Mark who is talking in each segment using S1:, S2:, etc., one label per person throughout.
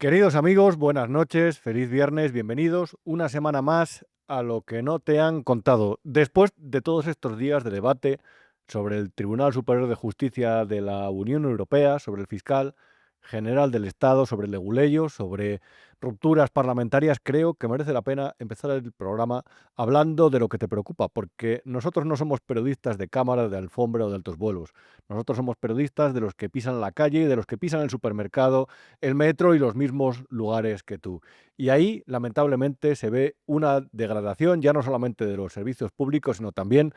S1: Queridos amigos, buenas noches, feliz viernes, bienvenidos una semana más a lo que no te han contado. Después de todos estos días de debate sobre el Tribunal Superior de Justicia de la Unión Europea, sobre el fiscal general del Estado, sobre el leguleyo, sobre rupturas parlamentarias, creo que merece la pena empezar el programa hablando de lo que te preocupa, porque nosotros no somos periodistas de cámara, de alfombra o de altos vuelos. Nosotros somos periodistas de los que pisan la calle, de los que pisan el supermercado, el metro y los mismos lugares que tú. Y ahí, lamentablemente, se ve una degradación ya no solamente de los servicios públicos, sino también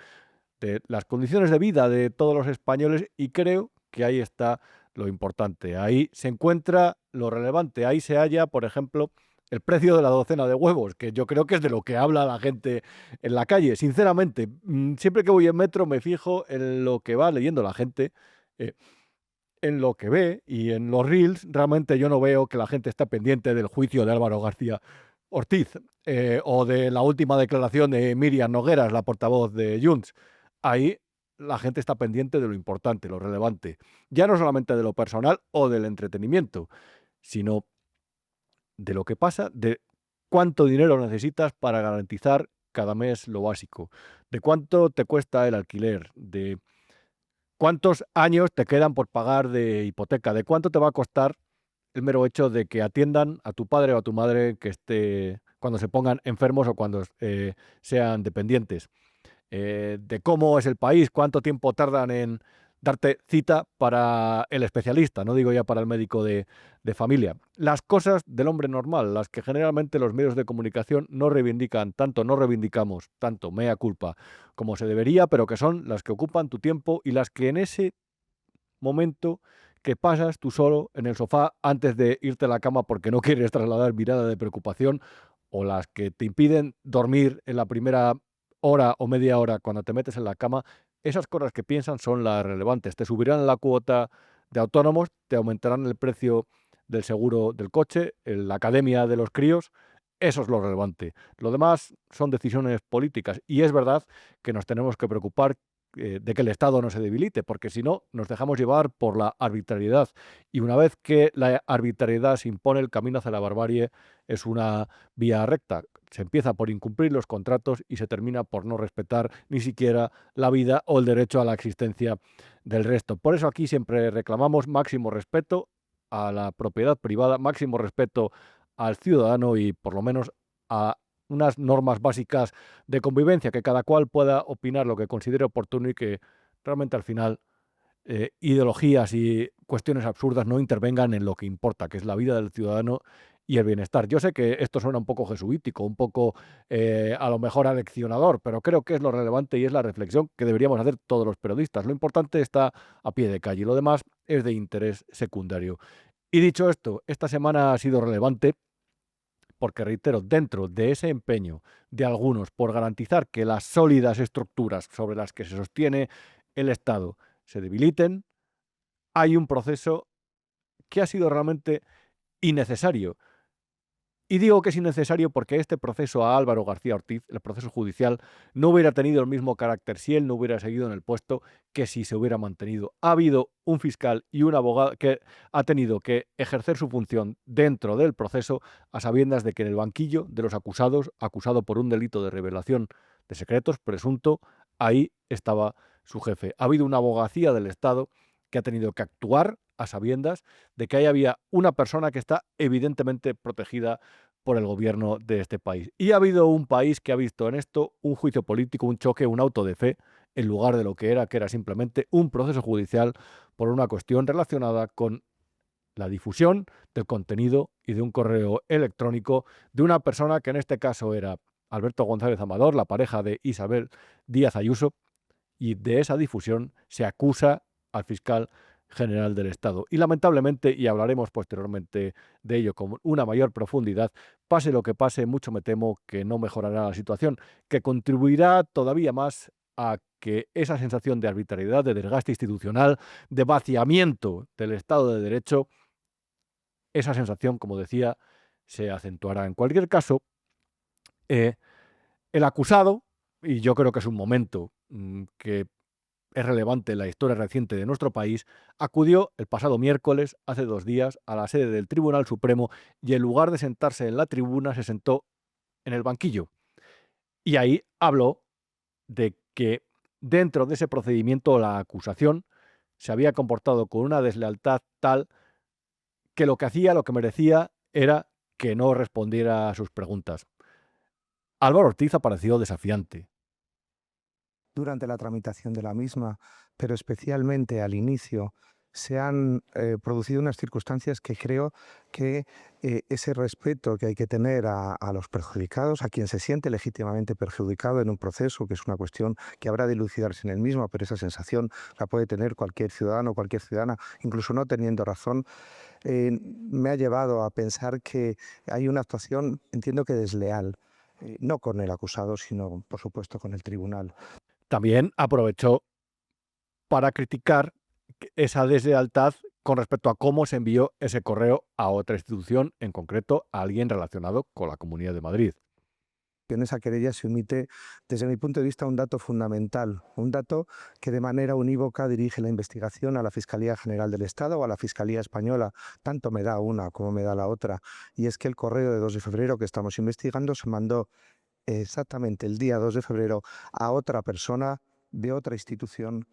S1: de las condiciones de vida de todos los españoles, y creo que ahí está lo importante. Ahí se encuentra lo relevante. Ahí se halla, por ejemplo, el precio de la docena de huevos, que yo creo que es de lo que habla la gente en la calle. Sinceramente, siempre que voy en metro me fijo en lo que va leyendo la gente. eh, en lo que ve y en los reels, realmente yo no veo que la gente está pendiente del juicio de Álvaro García Ortiz, o de la última declaración de Miriam Nogueras, la portavoz de Junts. Ahí la gente está pendiente de lo importante, lo relevante. Ya no solamente de lo personal o del entretenimiento, sino de lo que pasa, de cuánto dinero necesitas para garantizar cada mes lo básico, de cuánto te cuesta el alquiler, de ¿cuántos años te quedan por pagar de hipoteca? ¿De cuánto te va a costar el mero hecho de que atiendan a tu padre o a tu madre que esté cuando se pongan enfermos o cuando sean dependientes? De cómo es el país, cuánto tiempo tardan en darte cita para el especialista, no digo ya para el médico de familia. Las cosas del hombre normal, las que generalmente los medios de comunicación no reivindican tanto, no reivindicamos tanto, mea culpa, como se debería, pero que son las que ocupan tu tiempo y las que en ese momento que pasas tú solo en el sofá antes de irte a la cama porque no quieres trasladar mirada de preocupación, o las que te impiden dormir en la primera hora o media hora cuando te metes en la cama, esas cosas que piensan son las relevantes. Te subirán la cuota de autónomos, te aumentarán el precio del seguro del coche, la academia de los críos. Eso es lo relevante. Lo demás son decisiones políticas y es verdad que nos tenemos que preocupar de que el Estado no se debilite, porque si no, nos dejamos llevar por la arbitrariedad. Y una vez que la arbitrariedad se impone, el camino hacia la barbarie es una vía recta. Se empieza por incumplir los contratos y se termina por no respetar ni siquiera la vida o el derecho a la existencia del resto. Por eso aquí siempre reclamamos máximo respeto a la propiedad privada, máximo respeto al ciudadano y por lo menos a unas normas básicas de convivencia, que cada cual pueda opinar lo que considere oportuno y que realmente al final ideologías y cuestiones absurdas no intervengan en lo que importa, que es la vida del ciudadano y el bienestar. Yo sé que esto suena un poco jesuítico, un poco a lo mejor aleccionador, pero creo que es lo relevante y es la reflexión que deberíamos hacer todos los periodistas. Lo importante está a pie de calle y lo demás es de interés secundario. Y dicho esto, esta semana ha sido relevante porque, reitero, dentro de ese empeño de algunos por garantizar que las sólidas estructuras sobre las que se sostiene el Estado se debiliten, hay un proceso que ha sido realmente innecesario. Y digo que es innecesario porque este proceso a Álvaro García Ortiz, el proceso judicial, no hubiera tenido el mismo carácter si él no hubiera seguido en el puesto que si se hubiera mantenido. Ha habido un fiscal y un abogado que ha tenido que ejercer su función dentro del proceso a sabiendas de que en el banquillo de los acusados, acusado por un delito de revelación de secretos presunto, ahí estaba su jefe. Ha habido una abogacía del Estado que ha tenido que actuar a sabiendas de que ahí había una persona que está evidentemente protegida por el gobierno de este país. Y ha habido un país que ha visto en esto un juicio político, un choque, un auto de fe, en lugar de lo que era simplemente un proceso judicial por una cuestión relacionada con la difusión del contenido y de un correo electrónico de una persona que en este caso era Alberto González Amador, la pareja de Isabel Díaz Ayuso, y de esa difusión se acusa al fiscal general del Estado. Y lamentablemente, y hablaremos posteriormente de ello con una mayor profundidad, pase lo que pase, mucho me temo que no mejorará la situación, que contribuirá todavía más a que esa sensación de arbitrariedad, de desgaste institucional, de vaciamiento del Estado de Derecho, esa sensación, como decía, se acentuará. En cualquier caso, el acusado, y yo creo que es un momento que es relevante en la historia reciente de nuestro país, acudió el pasado miércoles, hace 2 días, a la sede del Tribunal Supremo y en lugar de sentarse en la tribuna se sentó en el banquillo. Y ahí habló de que dentro de ese procedimiento la acusación se había comportado con una deslealtad tal que lo que hacía, lo que merecía, era que no respondiera a sus preguntas. Álvaro Ortiz apareció desafiante.
S2: Durante la tramitación de la misma, pero especialmente al inicio, se han producido unas circunstancias que creo que ese respeto que hay que tener a los perjudicados, a quien se siente legítimamente perjudicado en un proceso, que es una cuestión que habrá de elucidarse en el mismo, pero esa sensación la puede tener cualquier ciudadano o cualquier ciudadana, incluso no teniendo razón, me ha llevado a pensar que hay una actuación, entiendo que desleal, no con el acusado, sino, por supuesto, con el tribunal.
S1: También aprovechó para criticar esa deslealtad con respecto a cómo se envió ese correo a otra institución, en concreto a alguien relacionado con la Comunidad de Madrid.
S2: En esa querella se omite, desde mi punto de vista, un dato fundamental, un dato que de manera unívoca dirige la investigación a la Fiscalía General del Estado o a la Fiscalía Española. Tanto me da una como me da la otra. Y es que el correo de 2 de febrero que estamos investigando se mandó exactamente el día 2 de febrero a otra persona de otra institución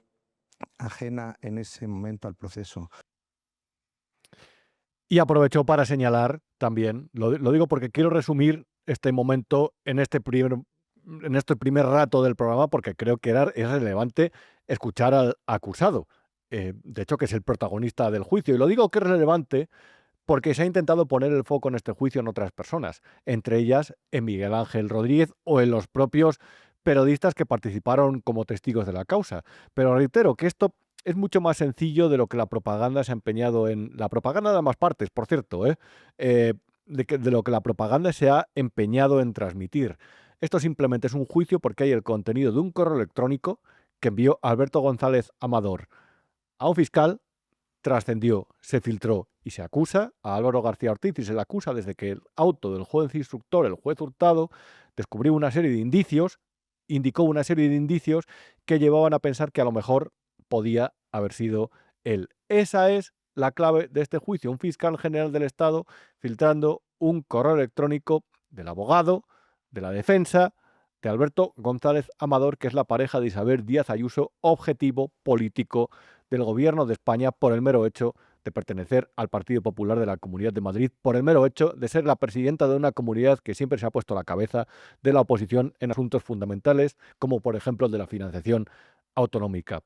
S2: ajena en ese momento al proceso.
S1: Y aprovechó para señalar también, lo digo porque quiero resumir este momento en este primer rato del programa, porque creo que es relevante escuchar al acusado, de hecho que es el protagonista del juicio. Y lo digo que es relevante porque se ha intentado poner el foco en este juicio en otras personas, entre ellas en Miguel Ángel Rodríguez o en los propios periodistas que participaron como testigos de la causa. Pero reitero que esto es mucho más sencillo de lo que la propaganda se ha empeñado en... La propaganda de ambas partes, por cierto, de lo que la propaganda se ha empeñado en transmitir. Esto simplemente es un juicio porque hay el contenido de un correo electrónico que envió Alberto González Amador a un fiscal, trascendió, se filtró y se acusa a Álvaro García Ortiz y se le acusa desde que el auto del juez instructor, el juez Hurtado, descubrió una serie de indicios, indicó una serie de indicios que llevaban a pensar que a lo mejor podía haber sido él. Esa es la clave de este juicio, un fiscal general del Estado filtrando un correo electrónico del abogado, de la defensa, de Alberto González Amador, que es la pareja de Isabel Díaz Ayuso, objetivo político del Gobierno de España por el mero hecho de pertenecer al Partido Popular de la Comunidad de Madrid, por el mero hecho de ser la presidenta de una comunidad que siempre se ha puesto a la cabeza de la oposición en asuntos fundamentales, como por ejemplo el de la financiación autonómica.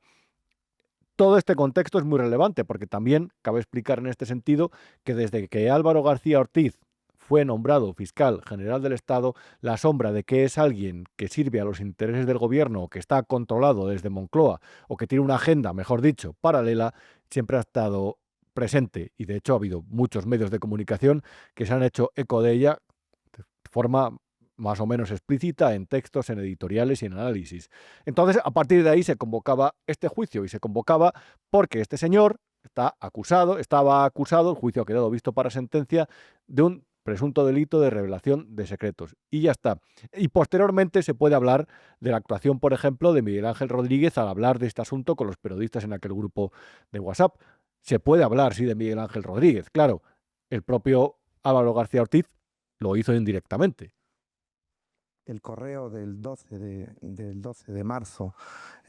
S1: Todo este contexto es muy relevante porque también cabe explicar en este sentido que desde que Álvaro García Ortiz fue nombrado fiscal general del Estado, la sombra de que es alguien que sirve a los intereses del gobierno o que está controlado desde Moncloa o que tiene una agenda, mejor dicho, paralela, siempre ha estado presente y de hecho ha habido muchos medios de comunicación que se han hecho eco de ella de forma más o menos explícita en textos, en editoriales y en análisis. Entonces, a partir de ahí se convocaba este juicio y se convocaba porque este señor estaba acusado, el juicio ha quedado visto para sentencia, de un presunto delito de revelación de secretos. Y ya está. Y posteriormente se puede hablar de la actuación, por ejemplo, de Miguel Ángel Rodríguez al hablar de este asunto con los periodistas en aquel grupo de WhatsApp. Se puede hablar, sí, de Miguel Ángel Rodríguez. Claro, el propio Álvaro García Ortiz lo hizo indirectamente.
S2: El correo del 12 de marzo,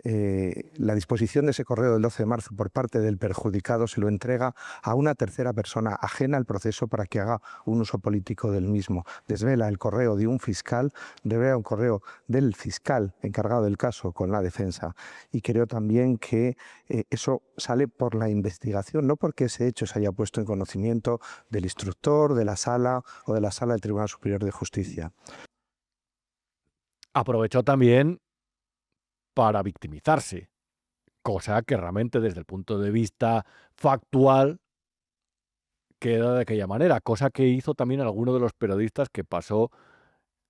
S2: la disposición de ese correo del 12 de marzo por parte del perjudicado se lo entrega a una tercera persona ajena al proceso para que haga un uso político del mismo. Desvela el correo de un fiscal, revela un correo del fiscal encargado del caso con la defensa. Y creo también que eso sale por la investigación, no porque ese hecho se haya puesto en conocimiento del instructor, de la sala o de la sala del Tribunal Superior de Justicia.
S1: Aprovechó también para victimizarse, cosa que realmente desde el punto de vista factual queda de aquella manera, cosa que hizo también alguno de los periodistas que pasó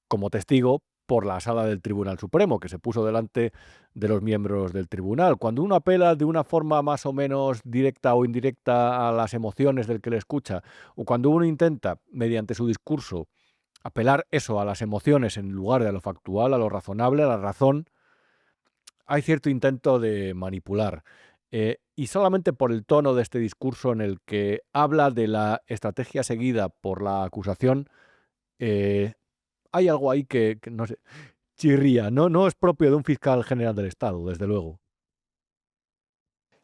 S1: como testigo por la sala del Tribunal Supremo, que se puso delante de los miembros del tribunal. Cuando uno apela de una forma más o menos directa o indirecta a las emociones del que le escucha, o cuando uno intenta, mediante su discurso, apelar eso a las emociones en lugar de a lo factual, a lo razonable, a la razón, hay cierto intento de manipular. Y solamente por el tono de este discurso en el que habla de la estrategia seguida por la acusación, eh, hay algo ahí que no sé, chirría. No es propio de un fiscal general del Estado, desde luego.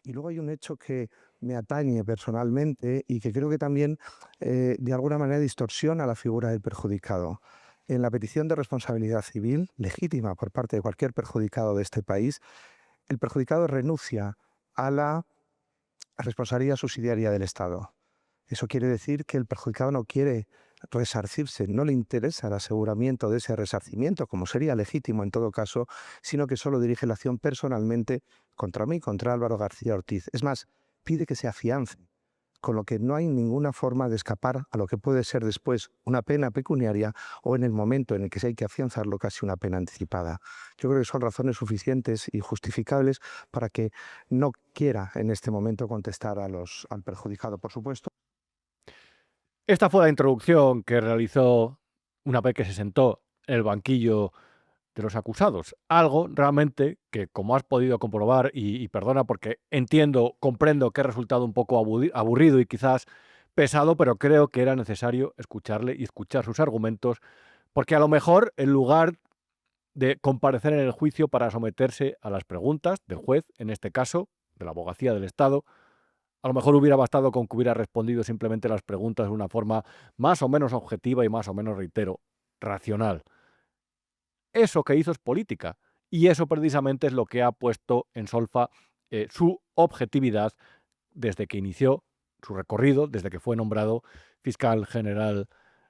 S2: Y luego hay un hecho que me atañe personalmente y que creo que también de alguna manera distorsiona la figura del perjudicado. En la petición de responsabilidad civil, legítima por parte de cualquier perjudicado de este país, el perjudicado renuncia a la responsabilidad subsidiaria del Estado. Eso quiere decir que el perjudicado no quiere resarcirse, no le interesa el aseguramiento de ese resarcimiento, como sería legítimo en todo caso, sino que solo dirige la acción personalmente contra mí, contra Álvaro García Ortiz. Es más, pide que se afiance, con lo que no hay ninguna forma de escapar a lo que puede ser después una pena pecuniaria o en el momento en el que se hay que afianzarlo casi una pena anticipada. Yo creo que son razones suficientes y justificables para que no quiera en este momento contestar al perjudicado, por supuesto.
S1: Esta fue la introducción que realizó una vez que se sentó en el banquillo de los acusados. Algo realmente que, como has podido comprobar, y perdona porque comprendo que ha resultado un poco aburrido y quizás pesado, pero creo que era necesario escucharle y escuchar sus argumentos, porque a lo mejor, en lugar de comparecer en el juicio para someterse a las preguntas del juez, en este caso, de la abogacía del Estado, a lo mejor hubiera bastado con que hubiera respondido simplemente las preguntas de una forma más o menos objetiva y más o menos, reitero, racional. Eso que hizo es política. Y eso precisamente es lo que ha puesto en solfa su objetividad desde que inició su recorrido, desde que fue nombrado fiscal general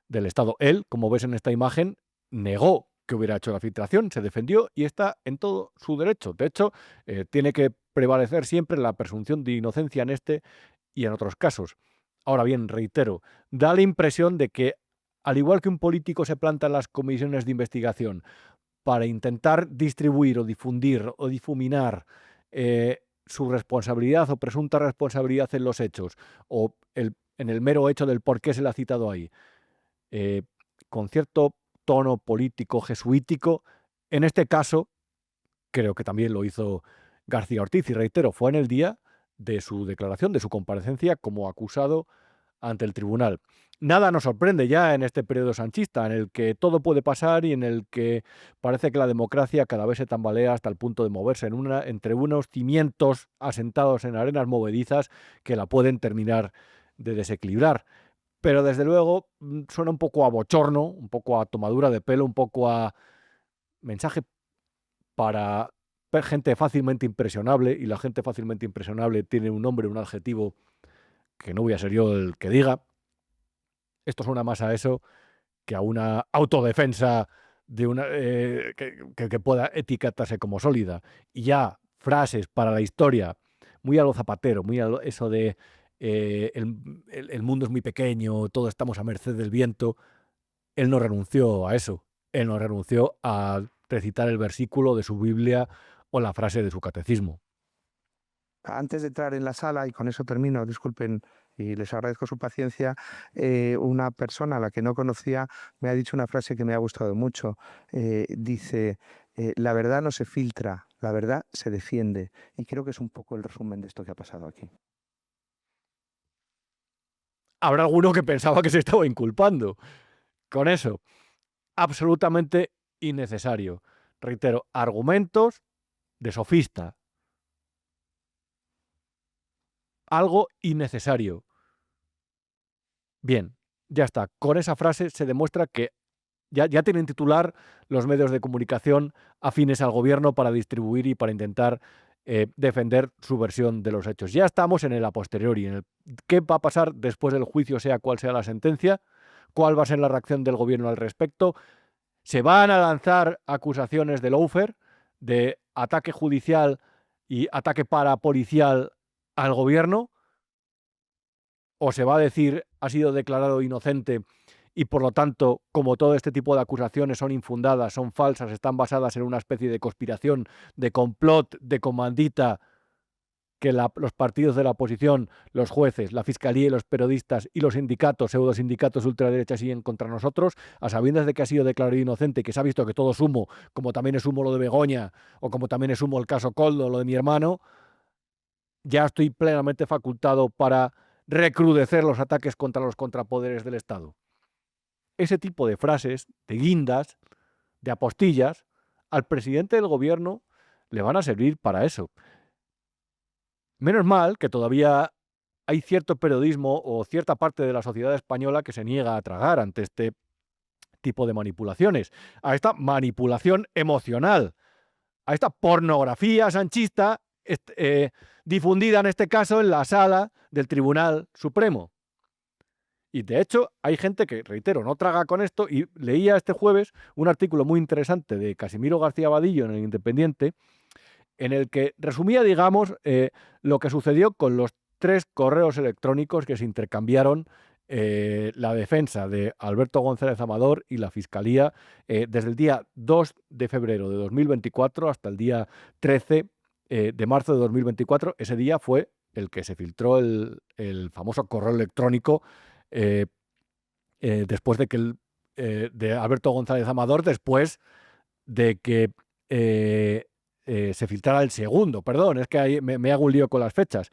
S1: del Estado. Él, como ves en esta imagen, negó que hubiera hecho la filtración, se defendió y está en todo su derecho. De hecho, tiene que prevalecer siempre la presunción de inocencia en este y en otros casos. Ahora bien, reitero, da la impresión de que, al igual que un político se planta en las comisiones de investigación para intentar distribuir o difundir o difuminar su responsabilidad o presunta responsabilidad en los hechos o en el mero hecho del por qué se le ha citado ahí, eh, con cierto tono político jesuítico, en este caso creo que también lo hizo García Ortiz y reitero, fue en el día de su declaración, de su comparecencia como acusado ante el tribunal. Nada nos sorprende ya en este periodo sanchista, en el que todo puede pasar y en el que parece que la democracia cada vez se tambalea hasta el punto de moverse entre unos cimientos asentados en arenas movedizas que la pueden terminar de desequilibrar. Pero desde luego suena un poco a bochorno, un poco a tomadura de pelo, un poco a mensaje para gente fácilmente impresionable, y la gente fácilmente impresionable tiene un nombre, un adjetivo que no voy a ser yo el que diga. Esto suena más a eso que a una autodefensa de una, que pueda etiquetarse como sólida. Y ya frases para la historia, muy a lo Zapatero, muy a eso de el mundo es muy pequeño, todos estamos a merced del viento. Él no renunció a eso. Él no renunció a recitar el versículo de su Biblia o la frase de su catecismo.
S2: Antes de entrar en la sala, y con eso termino, disculpen y les agradezco su paciencia, una persona a la que no conocía me ha dicho una frase que me ha gustado mucho. Dice, la verdad no se filtra, la verdad se defiende. Y creo que es un poco el resumen de esto que ha pasado aquí.
S1: Habrá alguno que pensaba que se estaba inculpando con eso. Absolutamente innecesario. Reitero, argumentos de sofista. Algo innecesario. Bien, ya está. Con esa frase se demuestra que ya tienen titular los medios de comunicación afines al gobierno para distribuir y para intentar defender su versión de los hechos. Ya estamos en el a posteriori, en el qué va a pasar después del juicio, sea cual sea la sentencia, cuál va a ser la reacción del gobierno al respecto. ¿Se van a lanzar acusaciones de lawfare, de ataque judicial y ataque parapolicial al gobierno? ¿O se va a decir ha sido declarado inocente y por lo tanto, como todo este tipo de acusaciones son infundadas, son falsas, están basadas en una especie de conspiración, de complot, de comandita, que los partidos de la oposición, los jueces, la fiscalía y los periodistas y los sindicatos, pseudosindicatos ultraderecha siguen contra nosotros, a sabiendas de que ha sido declarado inocente y que se ha visto que todo es humo, como también es humo lo de Begoña o como también es humo el caso Coldo, lo de mi hermano, ya estoy plenamente facultado para recrudecer los ataques contra los contrapoderes del Estado. Ese tipo de frases, de guindas, de apostillas, al presidente del gobierno le van a servir para eso. Menos mal que todavía hay cierto periodismo o cierta parte de la sociedad española que se niega a tragar ante este tipo de manipulaciones, a esta manipulación emocional, a esta pornografía sanchista difundida en este caso en la sala del Tribunal Supremo. Y de hecho hay gente que, reitero, no traga con esto, y leía este jueves un artículo muy interesante de Casimiro García Vadillo en El Independiente, en el que resumía, digamos, lo que sucedió con los 3 correos electrónicos que se intercambiaron la defensa de Alberto González Amador y la Fiscalía desde el día 2 de febrero de 2024 hasta el día 13 de marzo de 2024. Ese día fue el que se filtró el famoso correo electrónico después de que de Alberto González Amador, después de que se filtrara el segundo, perdón, es que ahí me hago un lío con las fechas.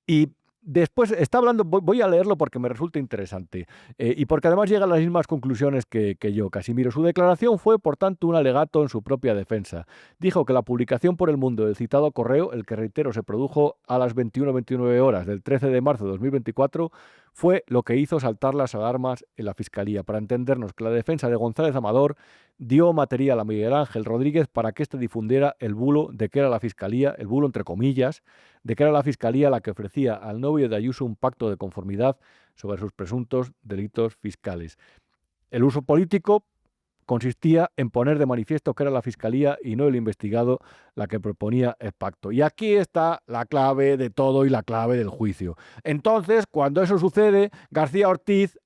S1: Y después está hablando, voy a leerlo porque me resulta interesante y porque además llega a las mismas conclusiones que yo, Casimiro. Su declaración fue, por tanto, un alegato en su propia defensa. Dijo que la publicación por El Mundo del citado correo, el que reitero se produjo a las 21:29 horas del 13 de marzo de 2024, fue lo que hizo saltar las alarmas en la Fiscalía. Para entendernos, que la defensa de González Amador dio material a Miguel Ángel Rodríguez para que éste difundiera el bulo de que era la Fiscalía, el bulo entre comillas, de que era la Fiscalía la que ofrecía al novio de Ayuso un pacto de conformidad sobre sus presuntos delitos fiscales. El uso político consistía en poner de manifiesto que era la Fiscalía y no el investigado la que proponía el pacto. Y aquí está la clave de todo y la clave del juicio. Entonces, cuando eso sucede, García Ortiz,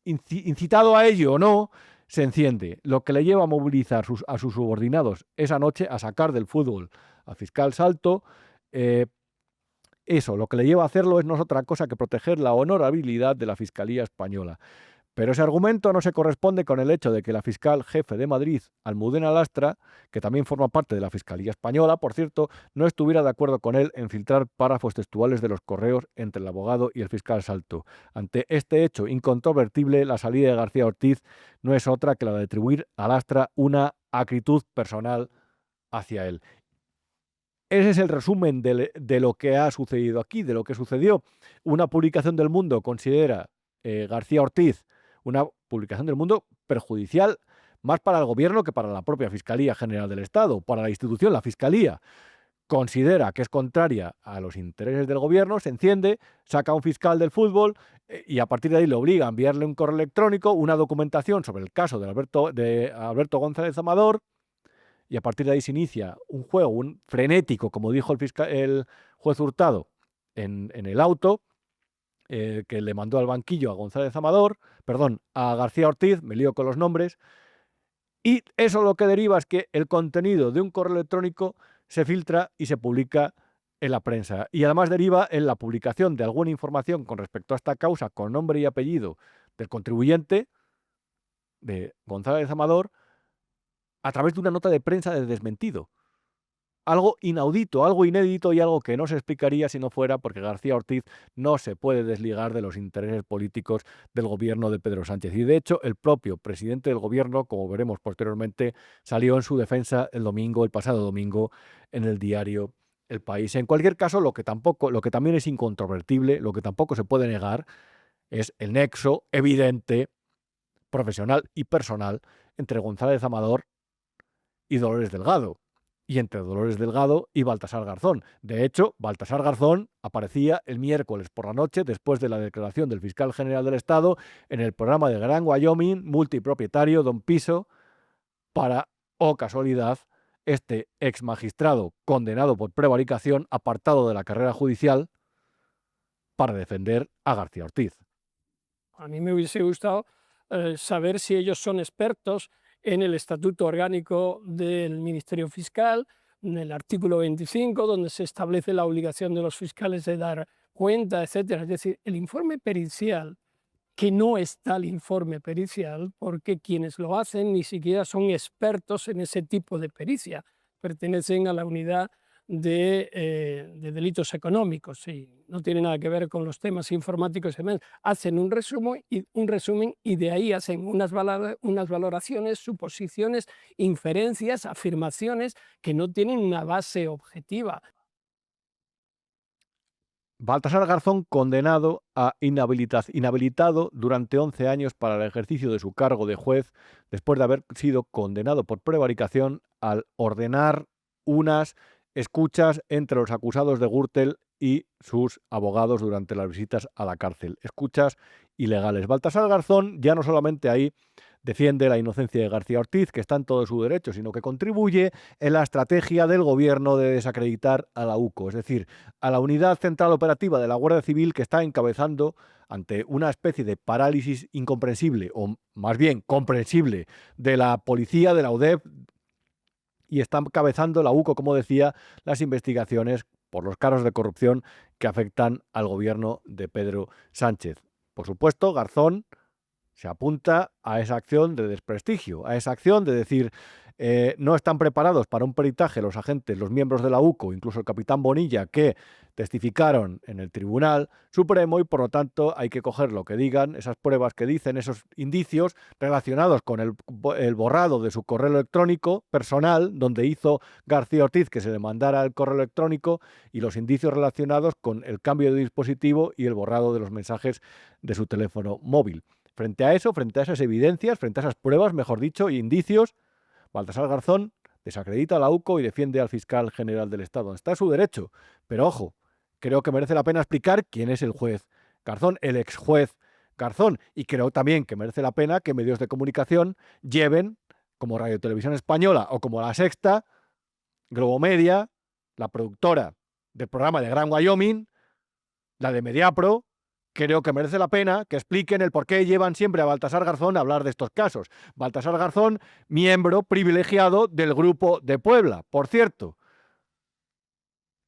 S1: incitado a ello o no, se enciende, lo que le lleva a movilizar a sus subordinados esa noche a sacar del fútbol al fiscal Salto. Eso, lo que le lleva a hacerlo es no es otra cosa que proteger la honorabilidad de la Fiscalía española. Pero ese argumento no se corresponde con el hecho de que la fiscal jefe de Madrid, Almudena Lastra, que también forma parte de la Fiscalía Española, por cierto, no estuviera de acuerdo con él en filtrar párrafos textuales de los correos entre el abogado y el fiscal Salto. Ante este hecho incontrovertible, la salida de García Ortiz no es otra que la de atribuir a Lastra una acritud personal hacia él. Ese es el resumen de lo que ha sucedido aquí, de lo que sucedió. Una publicación del Mundo considera García Ortiz una publicación del Mundo perjudicial más para el gobierno que para la propia Fiscalía General del Estado, para la institución, la Fiscalía. Considera que es contraria a los intereses del gobierno, se enciende, saca a un fiscal del fútbol y a partir de ahí le obliga a enviarle un correo electrónico, una documentación sobre el caso de Alberto González Amador, y a partir de ahí se inicia un juego, un frenético, como dijo el juez Hurtado en el auto, que le mandó al banquillo a González Amador, perdón, a García Ortiz, me lío con los nombres, y eso lo que deriva es que el contenido de un correo electrónico se filtra y se publica en la prensa. Y además deriva en la publicación de alguna información con respecto a esta causa con nombre y apellido del contribuyente, de González Amador, a través de una nota de prensa de desmentido. Algo inaudito, algo inédito y algo que no se explicaría si no fuera porque García Ortiz no se puede desligar de los intereses políticos del gobierno de Pedro Sánchez. Y de hecho, el propio presidente del gobierno, como veremos posteriormente, salió en su defensa el pasado domingo, en el diario El País. En cualquier caso, lo que también es incontrovertible, lo que tampoco se puede negar, es el nexo evidente, profesional y personal entre González Amador y Dolores Delgado, y entre Dolores Delgado y Baltasar Garzón. De hecho, Baltasar Garzón aparecía el miércoles por la noche, después de la declaración del fiscal general del Estado, en el programa de Gran Wyoming, multipropietario, Don Piso, para, oh casualidad, este ex magistrado condenado por prevaricación, apartado de la carrera judicial, para defender a García Ortiz.
S3: A mí me hubiese gustado saber si ellos son expertos en el estatuto orgánico del Ministerio Fiscal, en el artículo 25, donde se establece la obligación de los fiscales de dar cuenta, etcétera. Es decir, el informe pericial, que no está el informe pericial, porque quienes lo hacen ni siquiera son expertos en ese tipo de pericia, pertenecen a la unidad de delitos económicos y no tiene nada que ver con los temas informáticos y demás. Hacen un resumen y de ahí hacen unas valoraciones, suposiciones, inferencias, afirmaciones que no tienen una base objetiva.
S1: Baltasar Garzón condenado a inhabilitado durante 11 años para el ejercicio de su cargo de juez después de haber sido condenado por prevaricación al ordenar unas escuchas entre los acusados de Gürtel y sus abogados durante las visitas a la cárcel. Escuchas ilegales. Baltasar Garzón ya no solamente ahí defiende la inocencia de García Ortiz, que está en todo su derecho, sino que contribuye en la estrategia del gobierno de desacreditar a la UCO, es decir, a la Unidad Central Operativa de la Guardia Civil, que está encabezando ante una especie de parálisis incomprensible, o más bien comprensible, de la policía, de la UDEP, y está encabezando la UCO, como decía, las investigaciones por los casos de corrupción que afectan al gobierno de Pedro Sánchez. Por supuesto, Garzón se apunta a esa acción de desprestigio, a esa acción de decir no están preparados para un peritaje los agentes, los miembros de la UCO, incluso el capitán Bonilla, que testificaron en el Tribunal Supremo y por lo tanto hay que coger lo que digan, esas pruebas que dicen, esos indicios relacionados con el borrado de su correo electrónico personal, donde hizo García Ortiz que se le mandara el correo electrónico y los indicios relacionados con el cambio de dispositivo y el borrado de los mensajes de su teléfono móvil. Frente a eso, frente a esas evidencias, frente a esas pruebas, mejor dicho, e indicios, Baltasar Garzón desacredita a la UCO y defiende al fiscal general del Estado. Está a su derecho, pero ojo, creo que merece la pena explicar quién es el juez Garzón, el ex juez Garzón, y creo también que merece la pena que medios de comunicación lleven, como Radio Televisión Española o como La Sexta, Globomedia, la productora del programa de Gran Wyoming, la de Mediapro. Creo que merece la pena que expliquen el por qué llevan siempre a Baltasar Garzón a hablar de estos casos. Baltasar Garzón, miembro privilegiado del Grupo de Puebla, por cierto.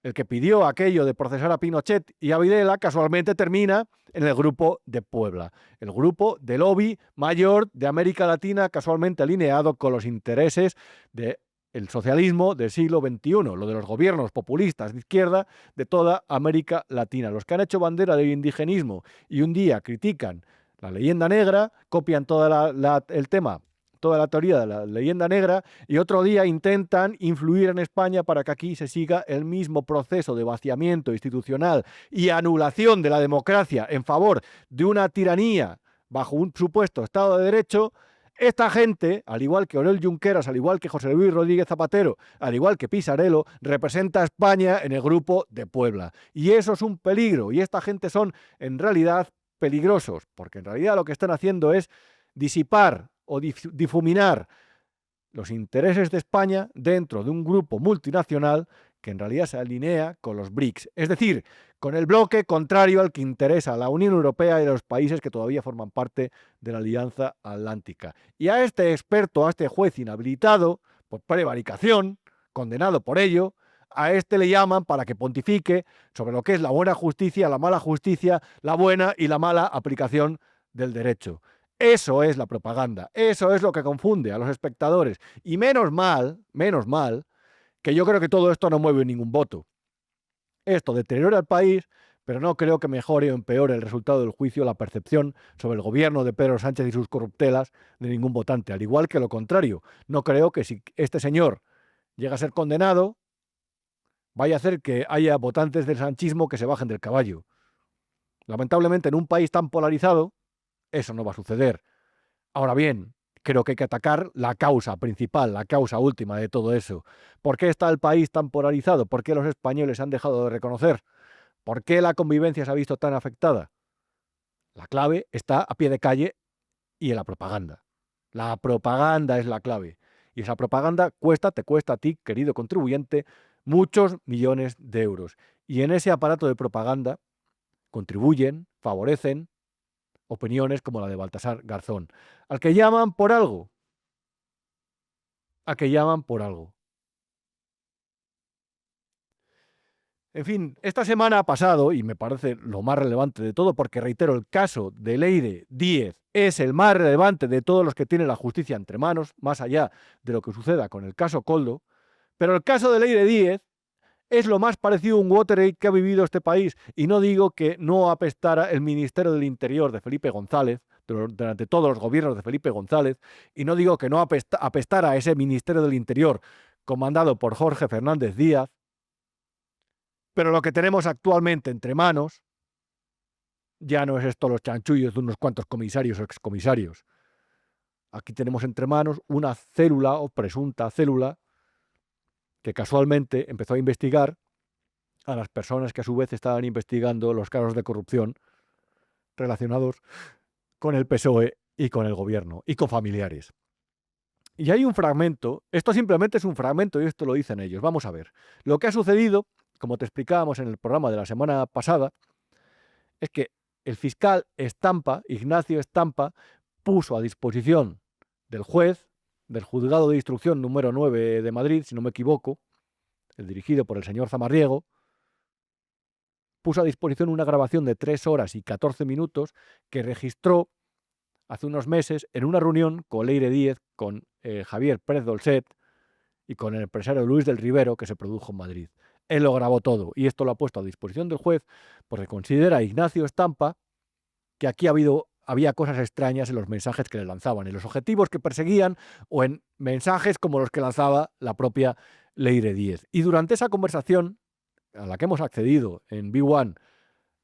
S1: El que pidió aquello de procesar a Pinochet y a Videla casualmente termina en el Grupo de Puebla. El grupo de lobby mayor de América Latina, casualmente alineado con los intereses de el socialismo del siglo XXI, lo de los gobiernos populistas de izquierda de toda América Latina, los que han hecho bandera del indigenismo y un día critican la leyenda negra, copian todo el tema, toda la teoría de la leyenda negra y otro día intentan influir en España para que aquí se siga el mismo proceso de vaciamiento institucional y anulación de la democracia en favor de una tiranía bajo un supuesto Estado de Derecho. Esta gente, al igual que Oriol Junqueras, al igual que José Luis Rodríguez Zapatero, al igual que Pisarello, representa a España en el Grupo de Puebla. Y eso es un peligro. Y esta gente son, en realidad, peligrosos, porque en realidad lo que están haciendo es disipar o difuminar los intereses de España dentro de un grupo multinacional que en realidad se alinea con los BRICS, es decir, con el bloque contrario al que interesa a la Unión Europea y a los países que todavía forman parte de la Alianza Atlántica. Y a este experto, a este juez inhabilitado por prevaricación, condenado por ello, a este le llaman para que pontifique sobre lo que es la buena justicia, la mala justicia, la buena y la mala aplicación del derecho. Eso es la propaganda, eso es lo que confunde a los espectadores. Y menos mal, que yo creo que todo esto no mueve ningún voto. Esto deteriora el país, pero no creo que mejore o empeore el resultado del juicio, la percepción sobre el gobierno de Pedro Sánchez y sus corruptelas de ningún votante. Al igual que lo contrario, no creo que si este señor llega a ser condenado, vaya a hacer que haya votantes del sanchismo que se bajen del caballo. Lamentablemente, en un país tan polarizado, eso no va a suceder. Ahora bien, creo que hay que atacar la causa principal, la causa última de todo eso. ¿Por qué está el país tan polarizado? ¿Por qué los españoles han dejado de reconocer? ¿Por qué la convivencia se ha visto tan afectada? La clave está a pie de calle y en la propaganda. La propaganda es la clave. Y esa propaganda te cuesta a ti, querido contribuyente, muchos millones de euros. Y en ese aparato de propaganda contribuyen, favorecen opiniones como la de Baltasar Garzón, al que llaman por algo, En fin, esta semana ha pasado, y me parece lo más relevante de todo, porque reitero, el caso de Leire Díez es el más relevante de todos los que tiene la justicia entre manos, más allá de lo que suceda con el caso Koldo, pero el caso de Leire Díez es lo más parecido a un Watergate que ha vivido este país, y no digo que no apestara el Ministerio del Interior de Felipe González, durante todos los gobiernos de Felipe González, y no digo que no apestara ese Ministerio del Interior comandado por Jorge Fernández Díaz, pero lo que tenemos actualmente entre manos ya no es esto los chanchullos de unos cuantos comisarios o excomisarios. Aquí tenemos entre manos una célula o presunta célula que casualmente empezó a investigar a las personas que a su vez estaban investigando los casos de corrupción relacionados con el PSOE y con el gobierno y con familiares. Y hay un fragmento, esto simplemente es un fragmento y esto lo dicen ellos. Vamos a ver. Lo que ha sucedido, como te explicábamos en el programa de la semana pasada, es que el fiscal Estampa, Ignacio Estampa, puso a disposición del juez, del juzgado de instrucción número 9 de Madrid, si no me equivoco, el dirigido por el señor Zamarriego, puso a disposición una grabación de 3 horas y 14 minutos que registró hace unos meses en una reunión con Leire Díez, con Javier Pérez Dolcet y con el empresario Luis del Rivero, que se produjo en Madrid. Él lo grabó todo y esto lo ha puesto a disposición del juez porque considera a Ignacio Estampa que aquí había cosas extrañas en los mensajes que le lanzaban, en los objetivos que perseguían o en mensajes como los que lanzaba la propia Leire Díez. Y durante esa conversación a la que hemos accedido en B1,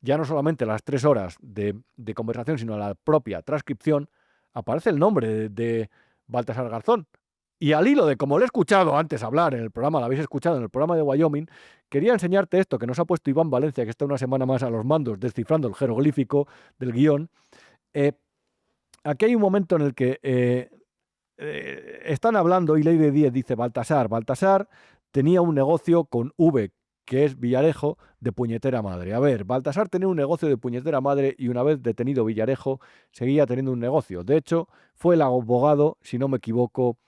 S1: ya no solamente las 3 horas de conversación, sino la propia transcripción, aparece el nombre de Baltasar Garzón. Y al hilo de como lo he escuchado antes hablar en el programa, lo habéis escuchado en el programa de Wyoming, quería enseñarte esto que nos ha puesto Iván Valencia, que está una semana más a los mandos descifrando el jeroglífico del guión. Aquí hay un momento en el que están hablando y Leire Díez dice Baltasar tenía un negocio con V, que es Villarejo, de puñetera madre. A ver, Baltasar tenía un negocio de puñetera madre y una vez detenido Villarejo seguía teniendo un negocio. De hecho, fue el abogado, si no me equivoco,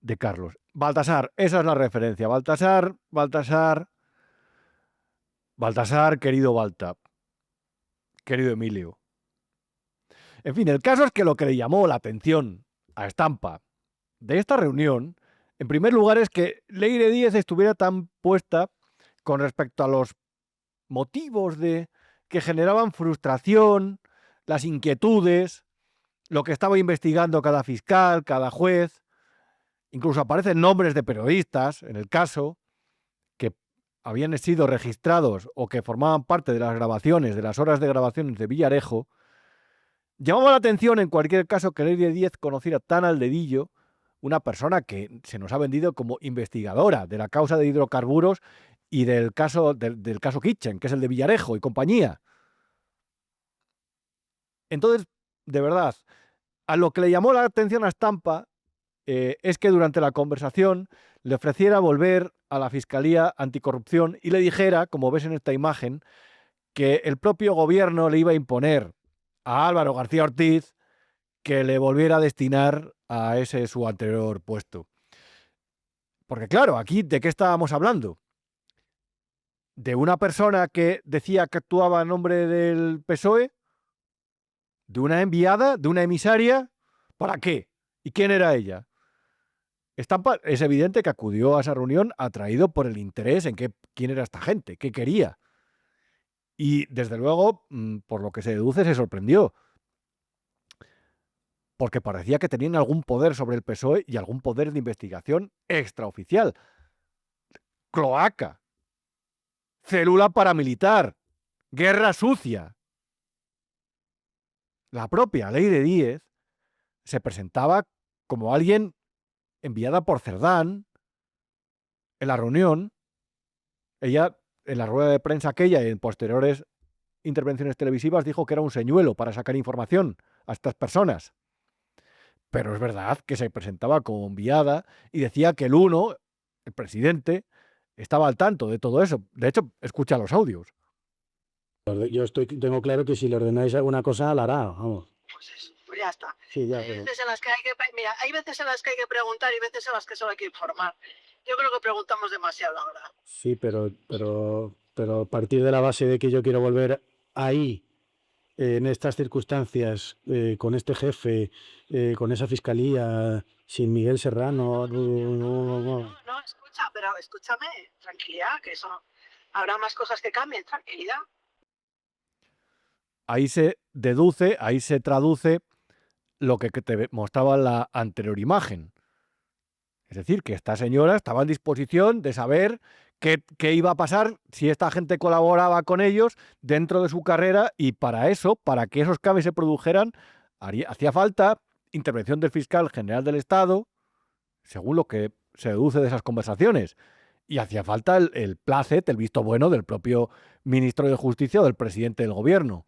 S1: de Carlos. Baltasar, esa es la referencia. Baltasar, querido Balta, querido Emilio. En fin, el caso es que lo que le llamó la atención a Estampa de esta reunión, en primer lugar, es que Leire Díez estuviera tan puesta con respecto a los motivos que generaban frustración, las inquietudes, lo que estaba investigando cada fiscal, cada juez. Incluso aparecen nombres de periodistas, en el caso, que habían sido registrados o que formaban parte de las grabaciones, de las horas de grabaciones de Villarejo. Llamaba la atención, en cualquier caso, que Leire Díez conociera tan al dedillo una persona que se nos ha vendido como investigadora de la causa de hidrocarburos y del caso Kitchen, que es el de Villarejo y compañía. Entonces, de verdad, a lo que le llamó la atención a Estampa es que durante la conversación le ofreciera volver a la Fiscalía Anticorrupción y le dijera, como ves en esta imagen, que el propio gobierno le iba a imponer a Álvaro García Ortiz que le volviera a destinar a ese su anterior puesto. Porque claro, aquí ¿de qué estábamos hablando? ¿De una persona que decía que actuaba en nombre del PSOE? ¿De una enviada? ¿De una emisaria? ¿Para qué? ¿Y quién era ella? Estampa es evidente que acudió a esa reunión atraído por el interés en quién era esta gente, qué quería. Y desde luego, por lo que se deduce, se sorprendió. Porque parecía que tenían algún poder sobre el PSOE y algún poder de investigación extraoficial. Cloaca, célula paramilitar, guerra sucia. La propia Leire Díez se presentaba como alguien enviada por Cerdán en la reunión. Ella, en la rueda de prensa aquella y en posteriores intervenciones televisivas, dijo que era un señuelo para sacar información a estas personas. Pero es verdad que se presentaba como enviada y decía que el presidente, estaba al tanto de todo eso. De hecho, escucha los audios.
S4: Yo tengo claro que si le ordenáis alguna cosa, la hará, vamos.
S5: Pues eso, pues ya está.
S4: Sí, ya,
S5: Hay veces en las que hay veces en las que hay que preguntar y veces en las que solo hay que informar. Yo creo que preguntamos demasiado ahora.
S4: Sí, pero pero a partir de la base de que yo quiero volver ahí, en estas circunstancias, con este jefe, con esa fiscalía, sin Miguel Serrano.
S5: No, escucha, pero escúchame, tranquilidad, que eso habrá más cosas que cambien, tranquilidad.
S1: Ahí se deduce, ahí se traduce lo que te mostraba la anterior imagen. Es decir, que esta señora estaba en disposición de saber qué iba a pasar si esta gente colaboraba con ellos dentro de su carrera, y para eso, para que esos cambios se produjeran, hacía falta intervención del fiscal general del Estado, según lo que se deduce de esas conversaciones, y hacía falta el plácet, el visto bueno del propio ministro de Justicia o del presidente del gobierno,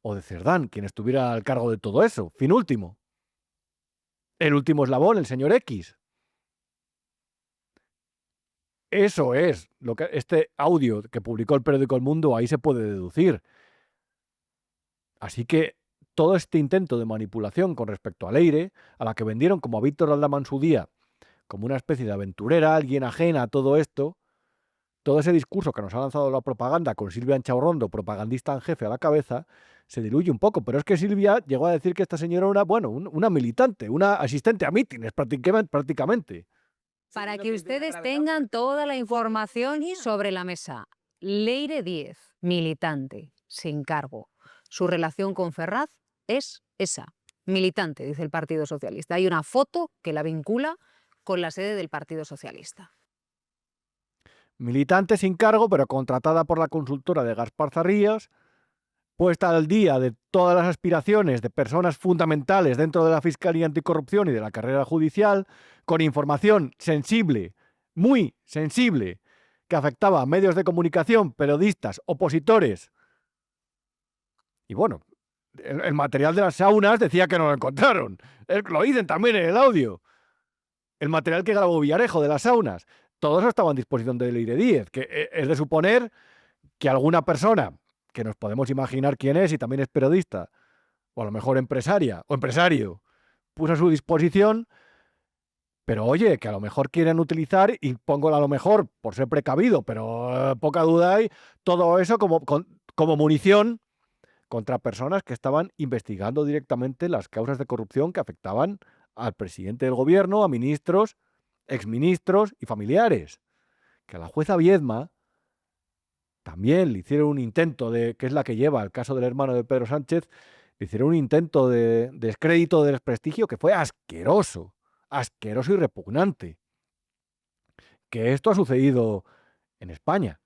S1: o de Cerdán, quien estuviera al cargo de todo eso. Fin último. El último eslabón, el señor X. Eso es lo que este audio que publicó el periódico El Mundo, ahí se puede deducir. Así que todo este intento de manipulación con respecto a Leire, a la que vendieron como a Víctor Aldama en su día, como una especie de aventurera, alguien ajena a todo esto, todo ese discurso que nos ha lanzado la propaganda con Silvia Anchaurrondo, propagandista en jefe, a la cabeza, se diluye un poco. Pero es que Silvia llegó a decir que esta señora era, bueno, una militante, una asistente a mítines prácticamente.
S6: Para que ustedes tengan toda la información sobre la mesa. Leire Díez, militante, sin cargo. Su relación con Ferraz es esa, militante, dice el Partido Socialista. Hay una foto que la vincula con la sede del Partido Socialista.
S1: Militante sin cargo, pero contratada por la consultora de Gaspar Zarrías, puesta al día de todas las aspiraciones de personas fundamentales dentro de la Fiscalía Anticorrupción y de la carrera judicial, con información sensible, muy sensible, que afectaba a medios de comunicación, periodistas, opositores. Y bueno, el material de las saunas decía que no lo encontraron. Lo dicen también en el audio. El material que grabó Villarejo de las saunas. Todo eso estaba en disposición de Leire Díez, que es de suponer que alguna persona, que nos podemos imaginar quién es y también es periodista, o a lo mejor empresaria o empresario, puso a su disposición, pero oye, que a lo mejor quieren utilizar, y pongo a lo mejor por ser precavido, pero poca duda hay, todo eso como munición contra personas que estaban investigando directamente las causas de corrupción que afectaban al presidente del gobierno, a ministros, exministros y familiares. Que a la jueza Viedma también le hicieron un intento que es la que lleva el caso del hermano de Pedro Sánchez, le hicieron un intento de descrédito, de desprestigio, que fue asqueroso y repugnante. Que esto ha sucedido en España.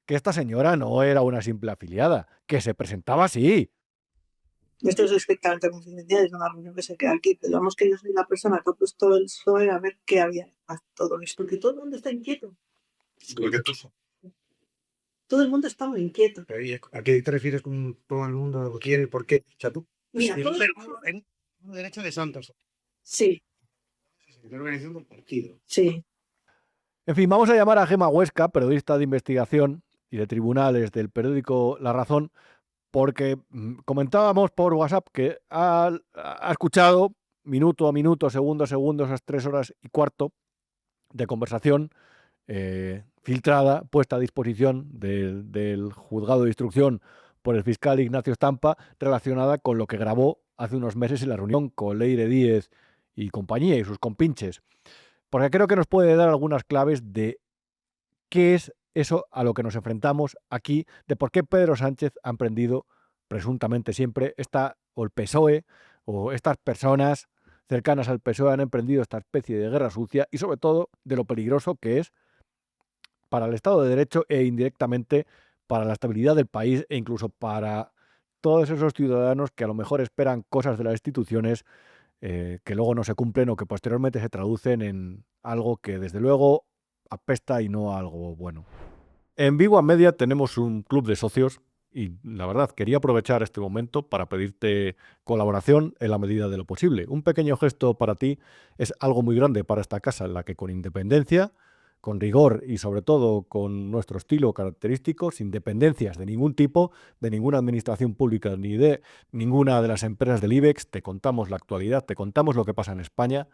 S1: Que esta señora no era una simple afiliada, que se presentaba así.
S5: Esto es estrictamente confidencial, es una reunión que se queda aquí, pero vamos que yo soy la persona que ha puesto el PSOE a ver qué había a todo esto, porque todo el mundo está inquieto. Todo el mundo está muy inquieto.
S7: ¿A qué te refieres con todo el mundo lo quiere? ¿Por qué? O sea, tú.
S5: Mira, todo
S7: En derecho de Santos.
S5: Sí,
S7: La organización del partido.
S5: sí.
S1: En fin, vamos a llamar a Gemma Huesca, periodista de investigación y de tribunales del periódico La Razón, porque comentábamos por WhatsApp que ha escuchado minuto a minuto, segundo a segundo, esas 3 horas y cuarto de conversación filtrada, puesta a disposición del juzgado de instrucción por el fiscal Ignacio Estampa, relacionada con lo que grabó hace unos meses en la reunión con Leire Díez y compañía y sus compinches. Porque creo que nos puede dar algunas claves de qué es eso a lo que nos enfrentamos aquí, de por qué Pedro Sánchez ha emprendido presuntamente siempre o el PSOE o estas personas cercanas al PSOE han emprendido esta especie de guerra sucia, y sobre todo de lo peligroso que es para el Estado de Derecho e indirectamente para la estabilidad del país, e incluso para todos esos ciudadanos que a lo mejor esperan cosas de las instituciones que luego no se cumplen o que posteriormente se traducen en algo que desde luego apesta y no algo bueno. En Vigo Media tenemos un club de socios y la verdad quería aprovechar este momento para pedirte colaboración en la medida de lo posible. Un pequeño gesto para ti es algo muy grande para esta casa, en la que con independencia, con rigor y sobre todo con nuestro estilo característico, sin dependencias de ningún tipo, de ninguna administración pública ni de ninguna de las empresas del IBEX, te contamos la actualidad, te contamos lo que pasa en España